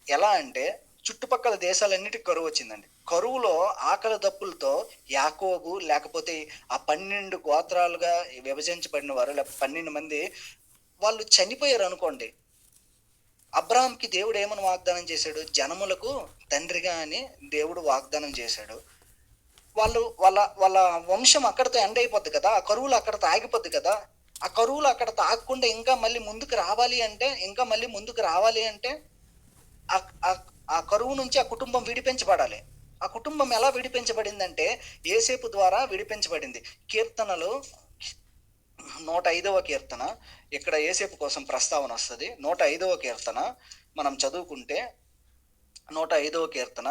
ఎలా అంటే, చుట్టుపక్కల దేశాలన్నిటికి కరువు వచ్చిందండి. కరువులో ఆకలి దప్పులతో యాకోబు, లేకపోతే ఆ 12 గోత్రాలుగా విభజించబడిన వారు, లేకపోతే 12 మంది వాళ్ళు చనిపోయారు అనుకోండి. అబ్రాహాంకి దేవుడు ఏమని వాగ్దానం చేశాడు? జనములకు తండ్రిగా అని దేవుడు వాగ్దానం చేశాడు. వాళ్ళ వాళ్ళ వంశం అక్కడితో ఎండ్ అయిపోద్ది కదా! ఆ కరువులు అక్కడితో ఆగిపోద్ది కదా! ఆ కరువులు అక్కడితో ఆగకుండా ఇంకా మళ్ళీ ముందుకు రావాలి అంటే ఆ కరువు నుంచి ఆ కుటుంబం విడిపించబడాలి. ఆ కుటుంబం ఎలా విడిపించబడిందంటే యోసేపు ద్వారా విడిపించబడింది. కీర్తనలు 105వ కీర్తన, ఇక్కడ యోసేపు కోసం ప్రస్తావన వస్తది. 105వ కీర్తన మనం చదువుకుంటే, 105వ కీర్తన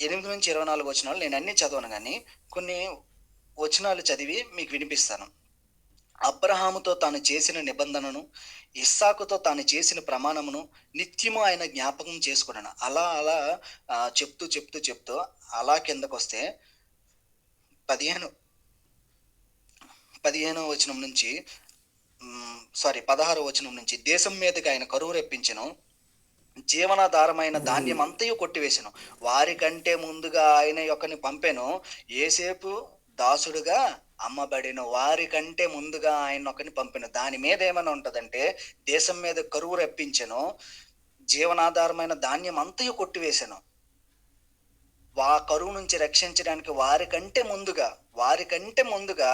8-24 వచనాలు, నేను అన్ని చదవను గాని కొన్ని వచనాలు చదివి మీకు వినిపిస్తాను. అబ్రహాముతో తాను చేసిన నిబంధనను, ఇస్సాకుతో తాను చేసిన ప్రమాణమును నిత్యము ఆయన జ్ఞాపకం చేసుకున్నాను. అలా చెప్తూ అలా కిందకొస్తే, 15 15వ వచనం నుంచి 16వ వచనం నుంచి, దేశం మీదకి ఆయన కరువు రప్పించెను, జీవనాధారమైన ధాన్యమంతయు కొట్టివేసెను. వారికంటే ముందుగా ఆయన యొక్కని పంపెను, యోసేపు దాసుడుగా అమ్మబడెను. వారికంటే ముందుగా ఆయనొకని పంపెను. దాని మీద ఏమని ఉంటదంటే, దేశం మీద కరువు రప్పించెను, జీవనాధారమైన ధాన్యమంతయు కొట్టివేసెను. కరువు నుంచి రక్షించడానికి వారికంటే ముందుగా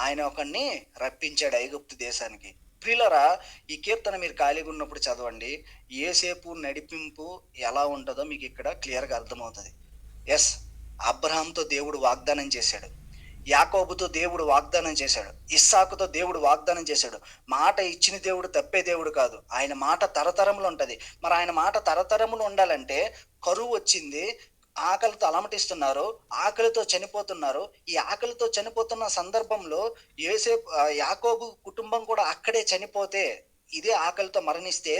ఆయన ఒకరిని రప్పించాడు ఐగుప్తు దేశానికి. ప్రియులారా, ఈ కీర్తన మీరు ఖాళీగా ఉన్నప్పుడు చదవండి. యోసేపు నడిపింపు ఎలా ఉంటుందో మీకు ఇక్కడ క్లియర్గా అర్థమవుతుంది. ఎస్, అబ్రహాంతో దేవుడు వాగ్దానం చేశాడు, యాకోబుతో దేవుడు వాగ్దానం చేశాడు, ఇస్సాకుతో దేవుడు వాగ్దానం చేశాడు. మాట ఇచ్చిన దేవుడు తప్పే దేవుడు కాదు. ఆయన మాట తరతరములు ఉంటది. మరి ఆయన మాట తరతరములు ఉండాలంటే కరువు వచ్చింది, ఆకలితో అలమటిస్తున్నారు, ఆకలితో చనిపోతున్నారు. ఈ ఆకలితో చనిపోతున్న సందర్భంలో యాకోబు కుటుంబం కూడా అక్కడే చనిపోతే, ఇదే ఆకలితో మరణిస్తే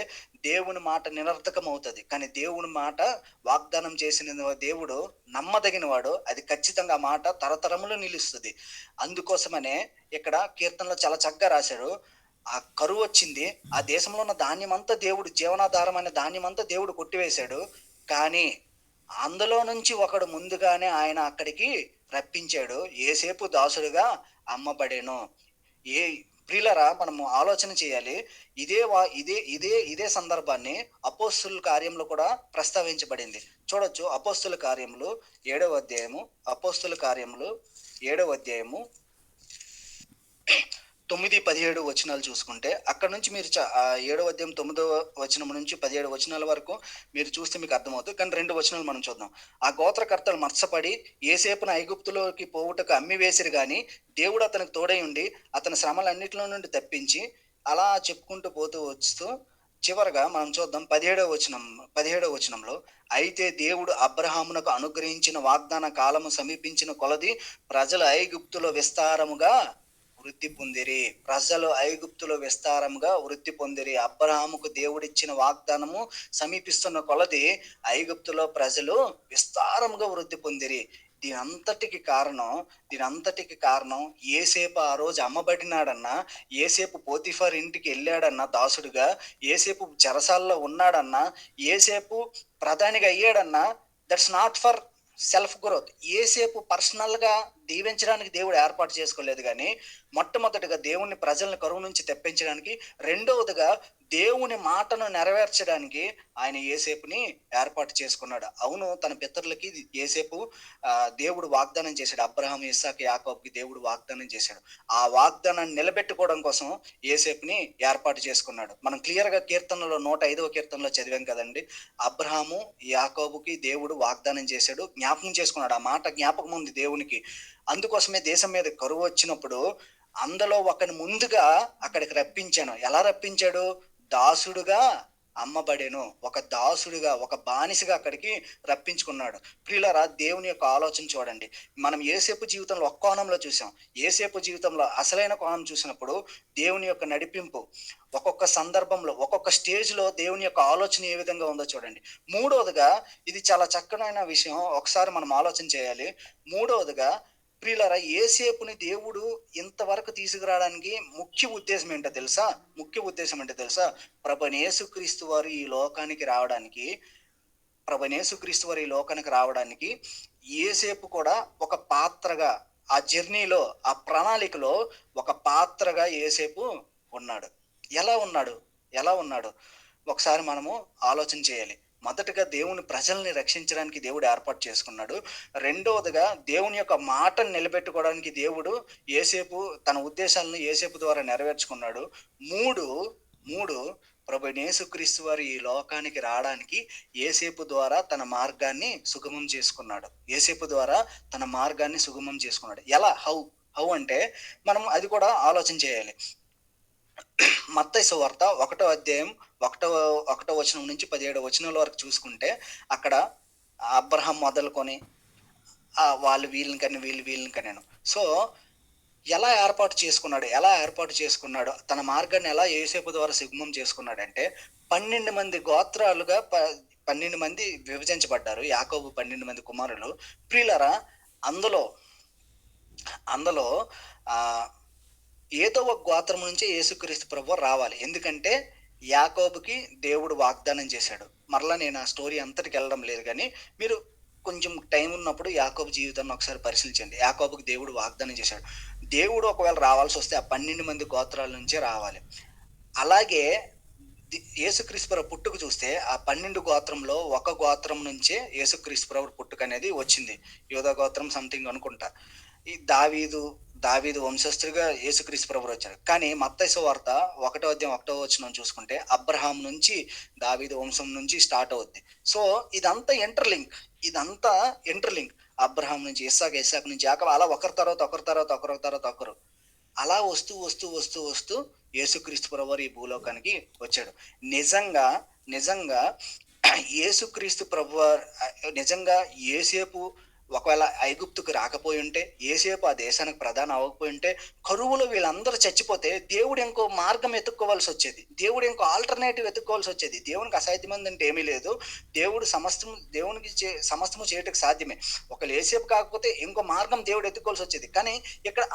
దేవుని మాట నిరర్థకం అవుతుంది. కానీ దేవుని మాట వాగ్దానం చేసిన దేవుడు నమ్మదగిన వాడు. అది ఖచ్చితంగా ఆ మాట తరతరములు నిలుస్తుంది. అందుకోసమనే ఇక్కడ కీర్తనలో చాలా చక్కగా రాశాడు. ఆ కరువు వచ్చింది, ఆ దేశంలో ఉన్న ధాన్యమంతా దేవుడు, జీవనాధారమైన ధాన్యమంతా దేవుడు కొట్టివేశాడు. కానీ అందులో నుంచి ఒకడు ముందుగానే ఆయన అక్కడికి రప్పించాడు. యోసేపు దాసుడుగా అమ్మబడేను. ప్రియులరా, మనము ఆలోచన చేయాలి. ఇదే సందర్భాన్ని అపోస్తుల కార్యంలో కూడా ప్రస్తావించబడింది. చూడొచ్చు, అపోస్తుల కార్యములు 7వ అధ్యాయము 9-17 వచనాలు చూసుకుంటే, అక్కడ నుంచి మీరు 7వ అధ్యాయం 9వ వచనం నుంచి 17 వచనాల వరకు మీరు చూస్తే మీకు అర్థమవుతుంది. కానీ 2 వచనాలు మనం చూద్దాం. ఆ గోత్రకర్తలు మత్సపడి యోసేపును ఐగుప్తులోకి పోవుటకు అమ్మివేసిరు గాని దేవుడు అతనికి తోడై ఉండి అతని శ్రమలన్నిటిలో నుండి తప్పించి, అలా చెప్పుకుంటూ వస్తూ చివరగా మనం చూద్దాం 17వ వచనంలో, అయితే దేవుడు అబ్రహామునకు అనుగ్రహించిన వాగ్దాన కాలము సమీపించిన కొలది ప్రజలు ఐగుప్తులో విస్తారముగా వృద్ధి పొందిరి. అబ్రహాముకు దేవుడిచ్చిన వాగ్దానము సమీపిస్తున్న కొలది ఐగుప్తులో ప్రజలు విస్తారముగా వృద్ధి పొందిరి. దీనంతటికి కారణం యోసేపు ఆ రోజు అమ్మబడినాడన్నా, యోసేపు పోతిఫర్ ఇంటికి వెళ్ళాడన్నా దాసుడుగా, యోసేపు చెరసాల్లో ఉన్నాడన్నా, యోసేపు ప్రధానిగా అయ్యాడన్నా, that's not for self growth. యోసేపు పర్సనల్గా దీవించడానికి దేవుడు ఏర్పాటు చేసుకోలేదు. కానీ మొట్టమొదటిగా దేవుని ప్రజల్ని కరువు నుంచి తెప్పించడానికి, రెండవదిగా దేవుని మాటను నెరవేర్చడానికి ఆయన యోసేపుని ఏర్పాటు చేసుకున్నాడు. అవును, తన పితరులకి యోసేపు దేవుడు వాగ్దానం చేశాడు. అబ్రహాం, ఇస్సాకు, యాకోబుకి దేవుడు వాగ్దానం చేశాడు. ఆ వాగ్దానాన్ని నిలబెట్టుకోవడం కోసం యోసేపుని ఏర్పాటు చేసుకున్నాడు. మనం క్లియర్గా కీర్తనలో 105వ కీర్తనలో చదివాం కదండి. అబ్రహాము, యాకోబుకి దేవుడు వాగ్దానం చేశాడు, జ్ఞాపకం చేసుకున్నాడు. ఆ మాట జ్ఞాపకం ఉంది దేవునికి. అందుకోసమే దేశం మీద కరువు వచ్చినప్పుడు అందులో ఒకని ముందుగా అక్కడికి రప్పించాను. ఎలా రప్పించాడు? దాసుడుగా అమ్మబడేను. ఒక బానిసగా అక్కడికి రప్పించుకున్నాడు. ప్రియులారా, దేవుని యొక్క ఆలోచన చూడండి. మనం యోసేపు జీవితంలో ఒక్క కోణంలో చూసాం. యోసేపు జీవితంలో అసలైన కోణం చూసినప్పుడు దేవుని యొక్క నడిపింపు ఒక్కొక్క సందర్భంలో, ఒక్కొక్క స్టేజ్లో దేవుని యొక్క ఆలోచన ఏ విధంగా ఉందో చూడండి. మూడవదిగా, ఇది చాలా చక్కనైన విషయం, ఒకసారి మనం ఆలోచన చేయాలి. మూడవదిగా, ప్రియులారా, యోసేపుని దేవుడు ఇంతవరకు తీసుకురావడానికి ముఖ్య ఉద్దేశం ఏంటో తెలుసా? ప్రభువైన యేసుక్రీస్తు వారు ఈ లోకానికి రావడానికి యోసేపు కూడా ఒక పాత్రగా, ఆ జర్నీలో, ఆ ప్రణాళికలో ఒక పాత్రగా యోసేపు ఉన్నాడు. ఎలా ఉన్నాడు ఒకసారి మనము ఆలోచన చేయాలి. మొదటగా దేవుని ప్రజల్ని రక్షించడానికి దేవుడు ఏర్పాటు చేసుకున్నాడు. రెండవదిగా, దేవుని యొక్క మాటను నిలబెట్టుకోవడానికి దేవుడు తన ఉద్దేశాలను యోసేపు ద్వారా నెరవేర్చుకున్నాడు. మూడు ప్రభువైన యేసుక్రీస్తు వారు ఈ లోకానికి రావడానికి యోసేపు ద్వారా తన మార్గాన్ని సుగమం చేసుకున్నాడు. ఎలా? హౌ అంటే మనం అది కూడా ఆలోచన చేయాలి. మత్తయి సువార్త 1వ అధ్యాయం 1వ వచనం నుంచి 17వ వచనాల వరకు చూసుకుంటే, అక్కడ అబ్రహాం మొదలుకొని వాళ్ళు వీళ్ళని కనేను. సో ఎలా ఏర్పాటు చేసుకున్నాడు, తన మార్గాన్ని ఎలా యోసేపు ద్వారా సుగమం చేసుకున్నాడంటే, 12 మంది గోత్రాలుగా 12 మంది విభజించబడ్డారు. యాకోబు 12 మంది కుమారులు. ప్రియులారా, అందులో అందులో ఆహ్, ఏదో ఒక గోత్రం నుంచే యేసుక్రీస్తు ప్రభువారు రావాలి. ఎందుకంటే యాకోబుకి దేవుడు వాగ్దానం చేశాడు. మరలా నేను ఆ స్టోరీ అంతటికెళ్ళడం లేదు గానీ, మీరు కొంచెం టైం ఉన్నప్పుడు యాకోబు జీవితాన్ని ఒకసారి పరిశీలించండి. యాకోబుకి దేవుడు వాగ్దానం చేశాడు. దేవుడు ఒకవేళ రావాల్సొస్తే ఆ 12 మంది గోత్రాల నుంచే రావాలి. అలాగే యేసుక్రీస్తు ప్రభు పుట్టుక చూస్తే ఆ 12 గోత్రంలో ఒక గోత్రం నుంచే యేసుక్రీస్తు ప్రభు పుట్టుకనేది వచ్చింది. యూదా గోత్రం సంథింగ్ అనుకుంటా. ఈ దావీదు వంశస్థుడిగా యేసుక్రీస్తు ప్రభువు వచ్చాడు. కానీ మత్తయి సువార్త 1 అధ్యాయం 1 వచనం చూసుకుంటే అబ్రహాం నుంచి దావీదు వంశం నుంచి స్టార్ట్ అవుద్ది. సో ఇదంతా ఇంటర్‌లింక్. ఇదంతా ఇంటర్‌లింక్. అబ్రహాం నుంచి ఇస్సాకు, ఇస్సాకు నుంచి యాకోబు అలా ఒకరి తర్వాత ఒకరి తర్వాత ఒకరి తర్వాత ఒకరు. అలా వస్తూ యేసుక్రీస్తు ప్రభువారు ఈ భూలోకానికి వచ్చాడు. నిజంగా, నిజంగా యేసుక్రీస్తు ప్రభువారు నిజంగా యోసేపు ఒకవేళ ఐగుప్తుకు రాకపోయుంటే, యోసేపు ఆ దేశానికి ప్రధాని అవ్వకపోయుంటే, కరువులో వీళ్ళందరూ చచ్చిపోతే దేవుడు ఇంకో మార్గం వెతుక్కోవాల్సొచ్చేది. దేవుడు ఇంకో ఆల్టర్‌నేటివ్ వెతుక్కోవాల్సొచ్చేది. దేవునికి అసాధ్యమైనదంటే ఏమీ లేదు. దేవుడు సమస్తము చేయుటకు సాధ్యమే. ఒకవేళ యోసేపు కాకపోతే ఇంకో మార్గం దేవుడు వెతుక్కోవాల్సొచ్చేది. కానీ ఇక్కడ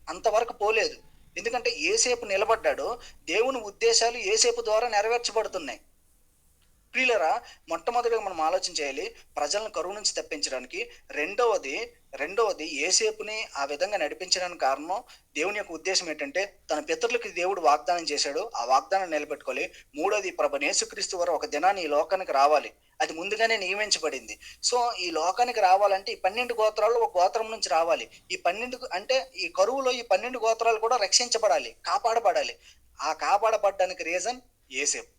అంతవరకు పోలేదు. ఎందుకంటే యోసేపు నిలబడ్డాడు. దేవుని ఉద్దేశాలు యోసేపు ద్వారా నెరవేర్చబడుతున్నాయి. ప్రియులారా, మొట్టమొదటిగా మనం ఆలోచన చేయాలి. ప్రజలను కరువు నుంచి తప్పించడానికి. రెండవది యోసేపుని ఆ విధంగా నడిపించడానికి కారణం దేవుని యొక్క ఉద్దేశ్యం ఏంటంటే, తన పితరులకి దేవుడు వాగ్దానం చేశాడు. ఆ వాగ్దానం నిలబెట్టుకోవాలి. మూడోది ప్రభువైన యేసుక్రీస్తు వారు ఒక దినాన్ని ఈ లోకానికి రావాలి. అది ముందుగానే నియమించబడింది. సో, ఈ లోకానికి రావాలంటే ఈ 12 గోత్రాల్లో ఒక గోత్రం నుంచి రావాలి. ఈ 12 అంటే ఈ కరువులో ఈ 12 గోత్రాలు కూడా రక్షించబడాలి, కాపాడబడాలి. ఆ కాపాడబడ్డానికి రీజన్ యోసేపు.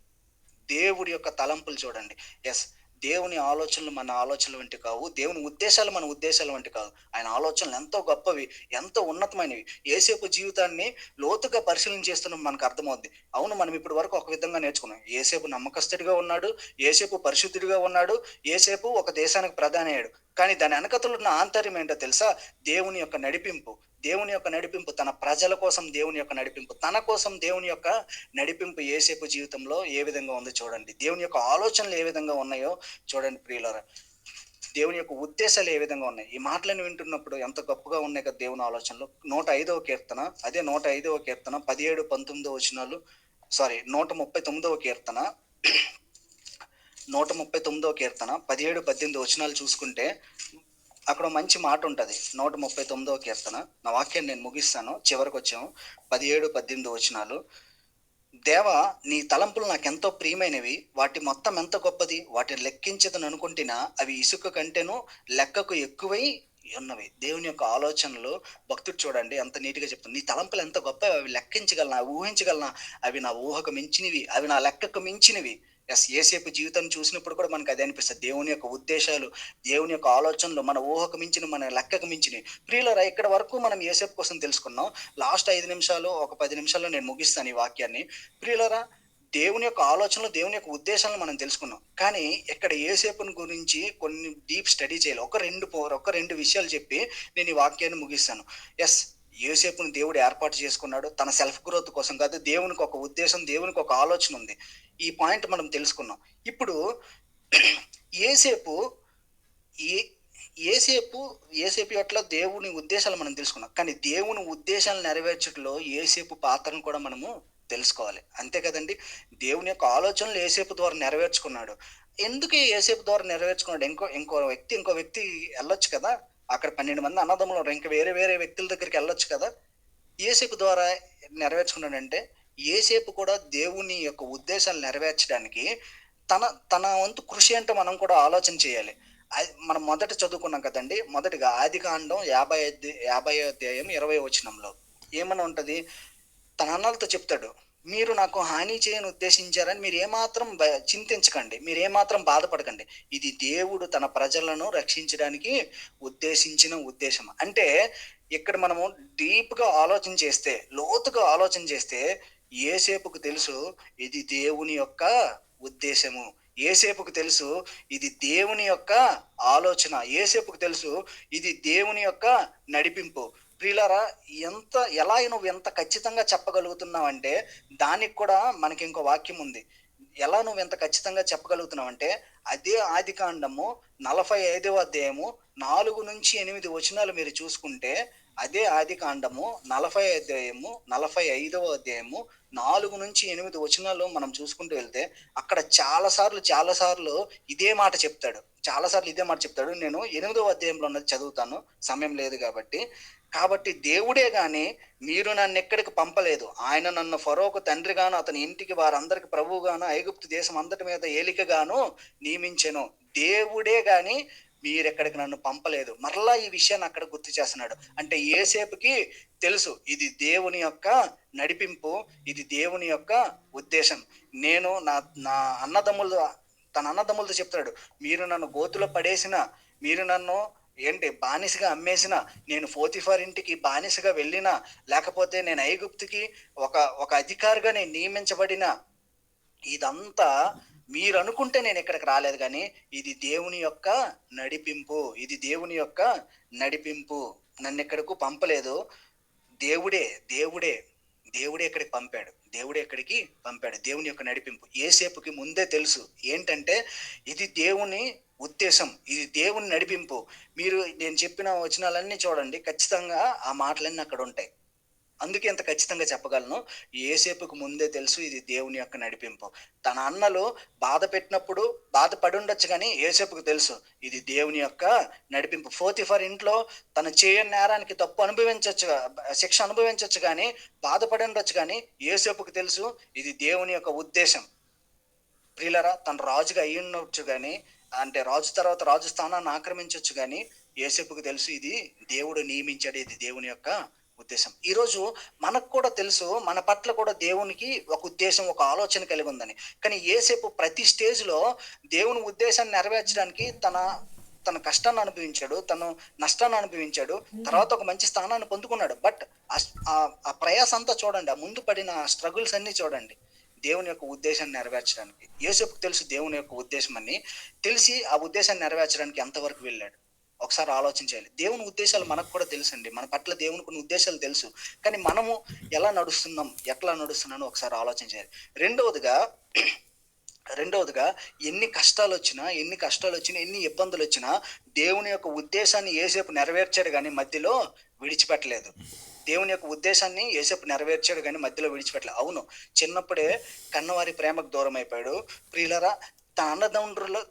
దేవుడి యొక్క తలంపులు చూడండి. యెస్. దేవుని ఆలోచనలు మన ఆలోచనల వంటివి కావు. దేవుని ఉద్దేశాలు మన ఉద్దేశాల వంటివి కాదు. ఆయన ఆలోచనలు ఎంతో గొప్పవి, ఎంతో ఉన్నతమైనవి. యేసేపు జీవితాన్ని లోతుగా పరిశీలన చేస్తున్న మనకు అర్థమవుద్ది. అవును, మనం ఇప్పటి వరకు ఒక విధంగా నేర్చుకున్నాం. యేసేపు నమ్మకస్తుడిగా ఉన్నాడు. యేసేపు పరిశుద్ధుడిగా ఉన్నాడు. యేసేపు ఒక దేశానికి ప్రధాని అయ్యాడు. కానీ దాని వెనకతల ఉన్న ఆంతర్యం ఏంటో తెలుసా? దేవుని యొక్క నడిపింపు. దేవుని యొక్క నడిపింపు, తన ప్రజల కోసం దేవుని యొక్క నడిపింపు, తన కోసం దేవుని యొక్క నడిపింపు యేసేపు జీవితంలో ఏ విధంగా ఉందో చూడండి. దేవుని యొక్క ఆలోచనలు ఏ విధంగా ఉన్నాయో చూడండి ప్రియులారా. దేవుని యొక్క ఉద్దేశాలు ఏ విధంగా ఉన్నాయి. ఈ మాటలను వింటున్నప్పుడు ఎంత గొప్పగా ఉన్నాయి కదా దేవుని ఆలోచనలు. 105వ కీర్తన, అదే 105వ కీర్తన 17, 19 వచనాలు, సారీ 139వ కీర్తన 139వ కీర్తన 17, 18 వచనాలు చూసుకుంటే అక్కడ మంచి మాట ఉంటది. 139వ కీర్తన. నా వాక్యాన్ని నేను ముగిస్తాను. చివరికొచ్చాము. 17, 18 వచనాలు. దేవా, నీ తలంపులు నాకెంతో ప్రియమైనవి. వాటి మొత్తం ఎంత గొప్పది. వాటిని లెక్కించదని అనుకుంటున్నా అవి ఇసుక కంటేను లెక్కకు ఎక్కువై ఉన్నవి. దేవుని యొక్క ఆలోచనలు భక్తుడు చూడండి ఎంత నీట్‌గా చెప్తుంది. నీ తలంపులు ఎంత గొప్పవి, అవి లెక్కించగలనా, ఊహించగలనా, అవి నా ఊహకు మించినవి, అవి నా లెక్కకు మించినవి. యేసేపు జీవితాన్ని చూసినప్పుడు కూడా మనకు అదే అనిపిస్తది. దేవుని యొక్క ఉద్దేశాలు, దేవుని యొక్క ఆలోచనలు మన ఊహకు మించినవి, మన లెక్కకు మించినవి. ప్రియులారా, ఇక్కడ వరకు మనం యేసేపు కోసం తెలుసుకున్నాం. లాస్ట్ 5 నిమిషాలు, ఒక 10 నిమిషాల్లో నేను ముగిస్తాను ఈ వాక్యాన్ని. ప్రియులారా, దేవుని యొక్క ఆలోచనలు, దేవుని యొక్క ఉద్దేశాలను మనం తెలుసుకున్నాం. కానీ ఇక్కడ యేసేపుని గురించి కొన్ని డీప్ స్టడీ చేయాలి. ఒక 2 విషయాలు చెప్పి నేను ఈ వాక్యాన్ని ముగిస్తాను. యెస్. యోసేపుని దేవుడు ఏర్పాటు చేసుకున్నాడు. తన సెల్ఫ్ గ్రోత్ కోసం కాదు. దేవునికి ఒక ఉద్దేశం, దేవునికి ఒక ఆలోచన ఉంది. ఈ పాయింట్ మనం తెలుసుకున్నాం. ఇప్పుడు యేసేపు ఏ యేసేపు యేసేపు పట్ల దేవుని ఉద్దేశాలు మనం తెలుసుకున్నాం. కానీ దేవుని ఉద్దేశాలు నెరవేర్చుటలో యేసేపు పాత్రను కూడా మనము తెలుసుకోవాలి. అంతే కదండీ! దేవుని యొక్క ఆలోచనలు యేసేపు ద్వారా నెరవేర్చుకున్నాడు. ఎందుకు యేసేపు ద్వారా నెరవేర్చుకున్నాడు? ఇంకో వ్యక్తి ఎళ్ళొచ్చు కదా! అక్కడ 12 మంది అన్నదమ్ములు ఇంక వేరే వేరే వ్యక్తుల దగ్గరికి ఎళ్ళొచ్చు కదా! యేసేపు ద్వారా నెరవేర్చుకున్నాడంటే, యేసేపు కూడా దేవుని యొక్క ఉద్దేశాలు నెరవేర్చడానికి తన తన వంతు కృషి ఏంటో మనం కూడా ఆలోచన చేయాలి. మనం మొదట చదువుకున్నాం కదండీ! మొదటిగా ఆదికాండం 50 అధ్యాయం 20 వచనంలో ఏమని ఉంటది? తన అన్నలతో చెప్తాడు. మీరు నాకు హాని చేయని ఉద్దేశించారని మీరు ఏమాత్రం చింతించకండి. మీరు ఏమాత్రం బాధపడకండి. ఇది దేవుడు తన ప్రజలను రక్షించడానికి ఉద్దేశించిన ఉద్దేశం. అంటే ఇక్కడ మనము డీప్‌గా ఆలోచన చేస్తే, లోతుగా ఆలోచన చేస్తే యేసేపుకు తెలుసు ఇది దేవుని యొక్క ఉద్దేశము. యేసేపుకు తెలుసు ఇది దేవుని యొక్క ఆలోచన. యేసేపుకు తెలుసు ఇది దేవుని యొక్క నడిపింపు. ప్రియులారా, నువ్వు ఎంత ఖచ్చితంగా చెప్పగలుగుతున్నావంటే, దానికి కూడా మనకి ఇంకో వాక్యం ఉంది. నువ్వు ఎంత ఖచ్చితంగా చెప్పగలుగుతున్నావంటే, అదే ఆదికాండము 45వ అధ్యాయము 4-8 వచనాలు మీరు చూసుకుంటే, అదే ఆదికాండము 40 అధ్యాయము, 45వ అధ్యాయము 4-8 వచనాలు మనం చూసుకుంటూ వెళ్తే, అక్కడ చాలా సార్లు ఇదే మాట చెప్తాడు. చాలా సార్లు ఇదే మాట చెప్తాడు. నేను 8వ అధ్యాయంలో ఉన్నది చదువుతాను. సమయం లేదు కాబట్టి. కాబట్టి దేవుడే గాని మీరు నన్నెక్కడికి పంపలేదు. ఆయన నన్ను ఫరోకు తండ్రిగాను, అతని ఇంటికి వారందరికి ప్రభువుగాను, ఐగుప్తు దేశం అంతటి మీద ఏలికగాను నియమించెను. దేవుడే గాని మీరెక్కడికి నన్ను పంపలేదు. మరలా ఈ విషయాన్ని అక్కడ గుర్తు చేస్తున్నాడు. అంటే యోసేపుకి తెలుసు ఇది దేవుని యొక్క నడిపింపు, ఇది దేవుని యొక్క ఉద్దేశం. నేను నా నా అన్నదమ్ములు తన అన్నదమ్ములతో చెప్తున్నాడు. మీరు నన్ను గోతిలో పడేసినా, మీరు నన్ను బానిసగా అమ్మేసినా, నేను పోతీఫర్ ఇంటికి బానిసగా వెళ్ళినా, లేకపోతే నేను ఐగుప్తుకి ఒక ఒక అధికారిగా నేను నియమించబడినా, ఇదంతా మీరనుకుంటే నేను ఇక్కడికి రాలేదు గానీ, ఇది దేవుని యొక్క నడిపింపు. ఇది దేవుని యొక్క నడిపింపు. నన్నెక్కడకు పంపలేదు. దేవుడే, దేవుడే, దేవుడే ఇక్కడికి పంపాడు. దేవుడే ఇక్కడికి పంపాడు. దేవుని యొక్క నడిపింపు. యోసేపుకి ముందే తెలుసు. ఏంటంటే, ఇది దేవుని ఉద్దేశం. ఇది దేవుని నడిపింపు. మీరు నేను చెప్పిన వచనాలన్నీ చూడండి. ఖచ్చితంగా ఆ మాటలన్నీ అక్కడుంటాయి. అందుకే ఇంత ఖచ్చితంగా చెప్పగలను. యోసేపుకు ముందే తెలుసు ఇది దేవుని యొక్క నడిపింపు. తన అన్నలు బాధ పెట్టినప్పుడు బాధపడుండొచ్చు గానీ, యోసేపుకు తెలుసు ఇది దేవుని యొక్క నడిపింపు. పోతీఫర్ ఇంట్లో తను చేయని నేరానికి శిక్ష అనుభవించొచ్చు గానీ, బాధపడుండొచ్చు గానీ, యోసేపుకు తెలుసు ఇది దేవుని యొక్క ఉద్దేశం. ప్రియులారా, తను రాజుగా అయ్యుండొచ్చు గానీ, అంటే రాజు తర్వాత రాజు స్థానాన్ని ఆక్రమించొచ్చు గానీ, యోసేపుకు తెలుసు ఇది దేవుడు నియమించాడు. ఇది దేవుని యొక్క ఉద్దేశం. ఈరోజు మనకు కూడా తెలుసు మన పట్ల కూడా దేవునికి ఒక ఉద్దేశం, ఒక ఆలోచన కలిగి ఉందని. కానీ యోసేపు ప్రతి స్టేజ్‌లో దేవుని ఉద్దేశాన్ని నెరవేర్చడానికి తన కష్టాన్ని అనుభవించాడు. తను నష్టాన్ని అనుభవించాడు. తర్వాత ఒక మంచి స్థానాన్ని పొందుకున్నాడు. బట్ ఆ ప్రయాస అంతా చూడండి. ఆ ముందు పడిన స్ట్రగుల్స్ అన్నీ చూడండి. దేవుని యొక్క ఉద్దేశాన్ని నెరవేర్చడానికి. యోసేపుకు తెలుసు దేవుని యొక్క ఉద్దేశం అని. తెలిసి ఆ ఉద్దేశాన్ని నెరవేర్చడానికి ఎంతవరకు వెళ్ళాడు. ఒకసారి ఆలోచించాలి. దేవుని ఉద్దేశాలు మనకు కూడా తెలుసండి. మన పట్ల దేవునికి కొన్ని ఉద్దేశాలు తెలుసు. కానీ మనము ఎట్లా నడుస్తున్నానో ఒకసారి ఆలోచించాలి. రెండవదిగా ఎన్ని కష్టాలొచ్చినా, ఎన్ని ఇబ్బందులొచ్చినా దేవుని యొక్క ఉద్దేశాన్ని యోసేపు నెరవేర్చాడు గానీ మధ్యలో విడిచిపెట్టలేదు. దేవుని యొక్క ఉద్దేశాన్ని యోసేపు నెరవేర్చాడు గానీ మధ్యలో విడిచిపెట్టలేదు. అవును, చిన్నప్పుడే కన్నవారి ప్రేమకు దూరమైపోయాడు. ప్రియులారా,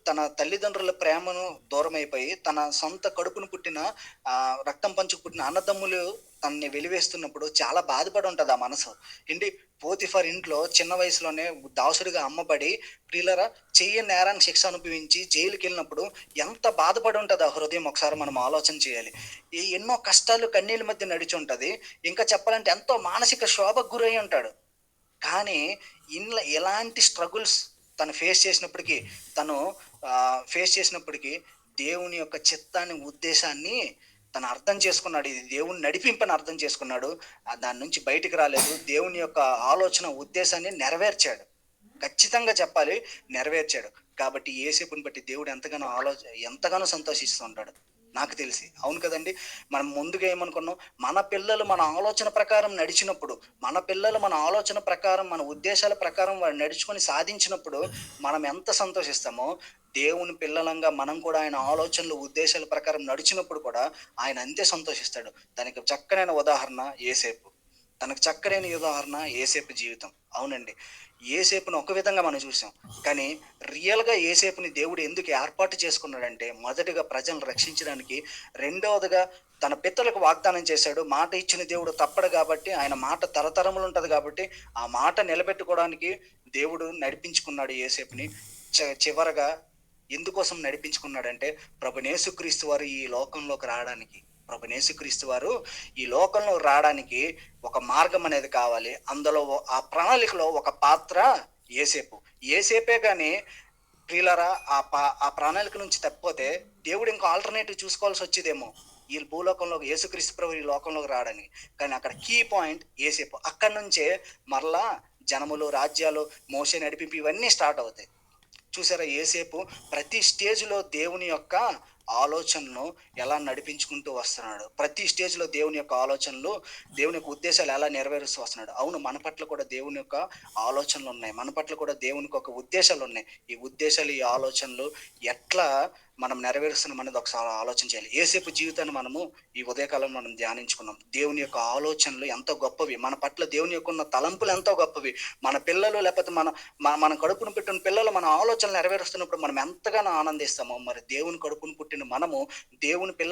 తన తల్లిదండ్రుల ప్రేమను దూరమైపోయి, తన సొంత కడుపును పుట్టిన రక్తం పంచుకు పుట్టిన అన్నదమ్ములు తనని వెలివేస్తున్నప్పుడు చాలా బాధపడి ఉంటది ఆ మనసు. పోతీఫర్ ఇంట్లో చిన్న వయసులోనే దాసుడిగా అమ్మబడి, ప్రియులారా, చెయ్యని నేరానికి శిక్ష అనుభవించి జైలుకి వెళ్ళినప్పుడు ఎంత బాధపడి ఉంటది ఆ హృదయం. ఒకసారి మనం ఆలోచన చేయాలి. ఎన్నో కష్టాలు కన్నీళ్ళ మధ్య నడిచి ఉంటది. ఇంకా చెప్పాలంటే ఎంతో మానసిక శోభకు గురై ఉంటాడు. కానీ ఎలాంటి స్ట్రగుల్స్ తను ఫేస్ చేసినప్పటికీ దేవుని యొక్క చిత్తాన్ని, ఉద్దేశాన్ని తను అర్థం చేసుకున్నాడు. ఇది దేవుని నడిపింపని అర్థం చేసుకున్నాడు. దాని నుంచి బయటికి రాలేదు. దేవుని యొక్క ఆలోచన, ఉద్దేశాన్ని నెరవేర్చాడు. ఖచ్చితంగా చెప్పాలి, నెరవేర్చాడు. కాబట్టి యోసేపుని బట్టి దేవుడు ఎంతగానో సంతోషిస్తూ ఉంటాడు నాకు తెలిసి. అవును కదండి. మనం ముందుగా ఏమనుకున్నాం, మన పిల్లలు మన ఆలోచన ప్రకారం నడిచినప్పుడు, మన పిల్లలు మన ఆలోచన ప్రకారం, మన ఉద్దేశాల ప్రకారం వారు నడుచుకొని సాధించినప్పుడు మనం ఎంత సంతోషిస్తామో, దేవుని పిల్లలంగా మనం కూడా ఆయన ఆలోచనలు, ఉద్దేశాల ప్రకారం నడిచినప్పుడు కూడా ఆయన అంతే సంతోషిస్తాడు. దానికి చక్కనైన ఉదాహరణ యోసేపు జీవితం. అవునండి, యోసేపుని ఒక విధంగా మనం చూసాం. కానీ రియల్‌గా యోసేపుని దేవుడు ఎందుకు ఏర్పాటు చేసుకున్నాడంటే, మొదటిగా ప్రజలను రక్షించడానికి, రెండవదిగా తన పితరులకు వాగ్దానం చేశాడు. మాట ఇచ్చిన దేవుడు తప్పడు కాబట్టి, ఆయన మాట తరతరములు ఉంటది కాబట్టి, ఆ మాట నిలబెట్టుకోవడానికి దేవుడు నడిపించుకున్నాడు యోసేపుని. చివరగా ఎందుకోసం నడిపించుకున్నాడంటే, ప్రభువైన యేసుక్రీస్తు వారు ఈ లోకంలో రావడానికి ఒక మార్గం అనేది కావాలి. అందులో ఆ ప్రణాళికలో ఒక పాత్ర యోసేపే గాని, ప్రియులారా, ఆ ప్రణాళిక నుంచి తప్పిపోతే దేవుడు ఇంకో ఆల్టర్నేటివ్ చూసుకోవాల్సి వచ్చేదేమో ఈ భూలోకంలో యేసుక్రీస్తు ప్రభు ఈ లోకంలోకి రావడానికి. కానీ అక్కడ కీ పాయింట్ యోసేపు. అక్కడి నుంచే మరలా జనములు, రాజ్యాలు, మోషే నడిపింపు ఇవన్నీ స్టార్ట్ అవుతాయి. చూసారా, యోసేపు ప్రతి స్టేజ్‌లో దేవుని యొక్క ఆలోచనను ఎలా నడిపించుకుంటూ వస్తున్నాడు. ప్రతి స్టేజ్‌లో దేవుని యొక్క ఆలోచనలు, దేవుని యొక్క ఉద్దేశాలు ఎలా నెరవేరుస్తూ వస్తున్నాడు. అవును, మన పట్ల కూడా దేవుని యొక్క ఆలోచనలు ఉన్నాయి. మన పట్ల కూడా దేవునికి ఒక ఉద్దేశాలు ఉన్నాయి. ఈ ఉద్దేశాలు, ఈ ఆలోచనలు ఎట్లా మనం నెరవేరుస్తున్నాం అనేది ఒకసారి ఆలోచన చేయాలి. యేసేపు జీవితాన్ని మనము ఈ ఉదయకాలం మనం ధ్యానించుకున్నాం. దేవుని యొక్క ఆలోచనలు ఎంతో గొప్పవి. మన పట్ల దేవుని యొక్క ఉన్న తలంపులు ఎంతో గొప్పవి. మన పిల్లలు లేకపోతే మన కడుపున పుట్టిన పిల్లలు మన ఆలోచనలు నెరవేరుస్తున్నప్పుడు మనం ఎంతగానో ఆనందిస్తామో, మరి దేవుని కడుపున పుట్టిన మనము దేవుని పిల్లలు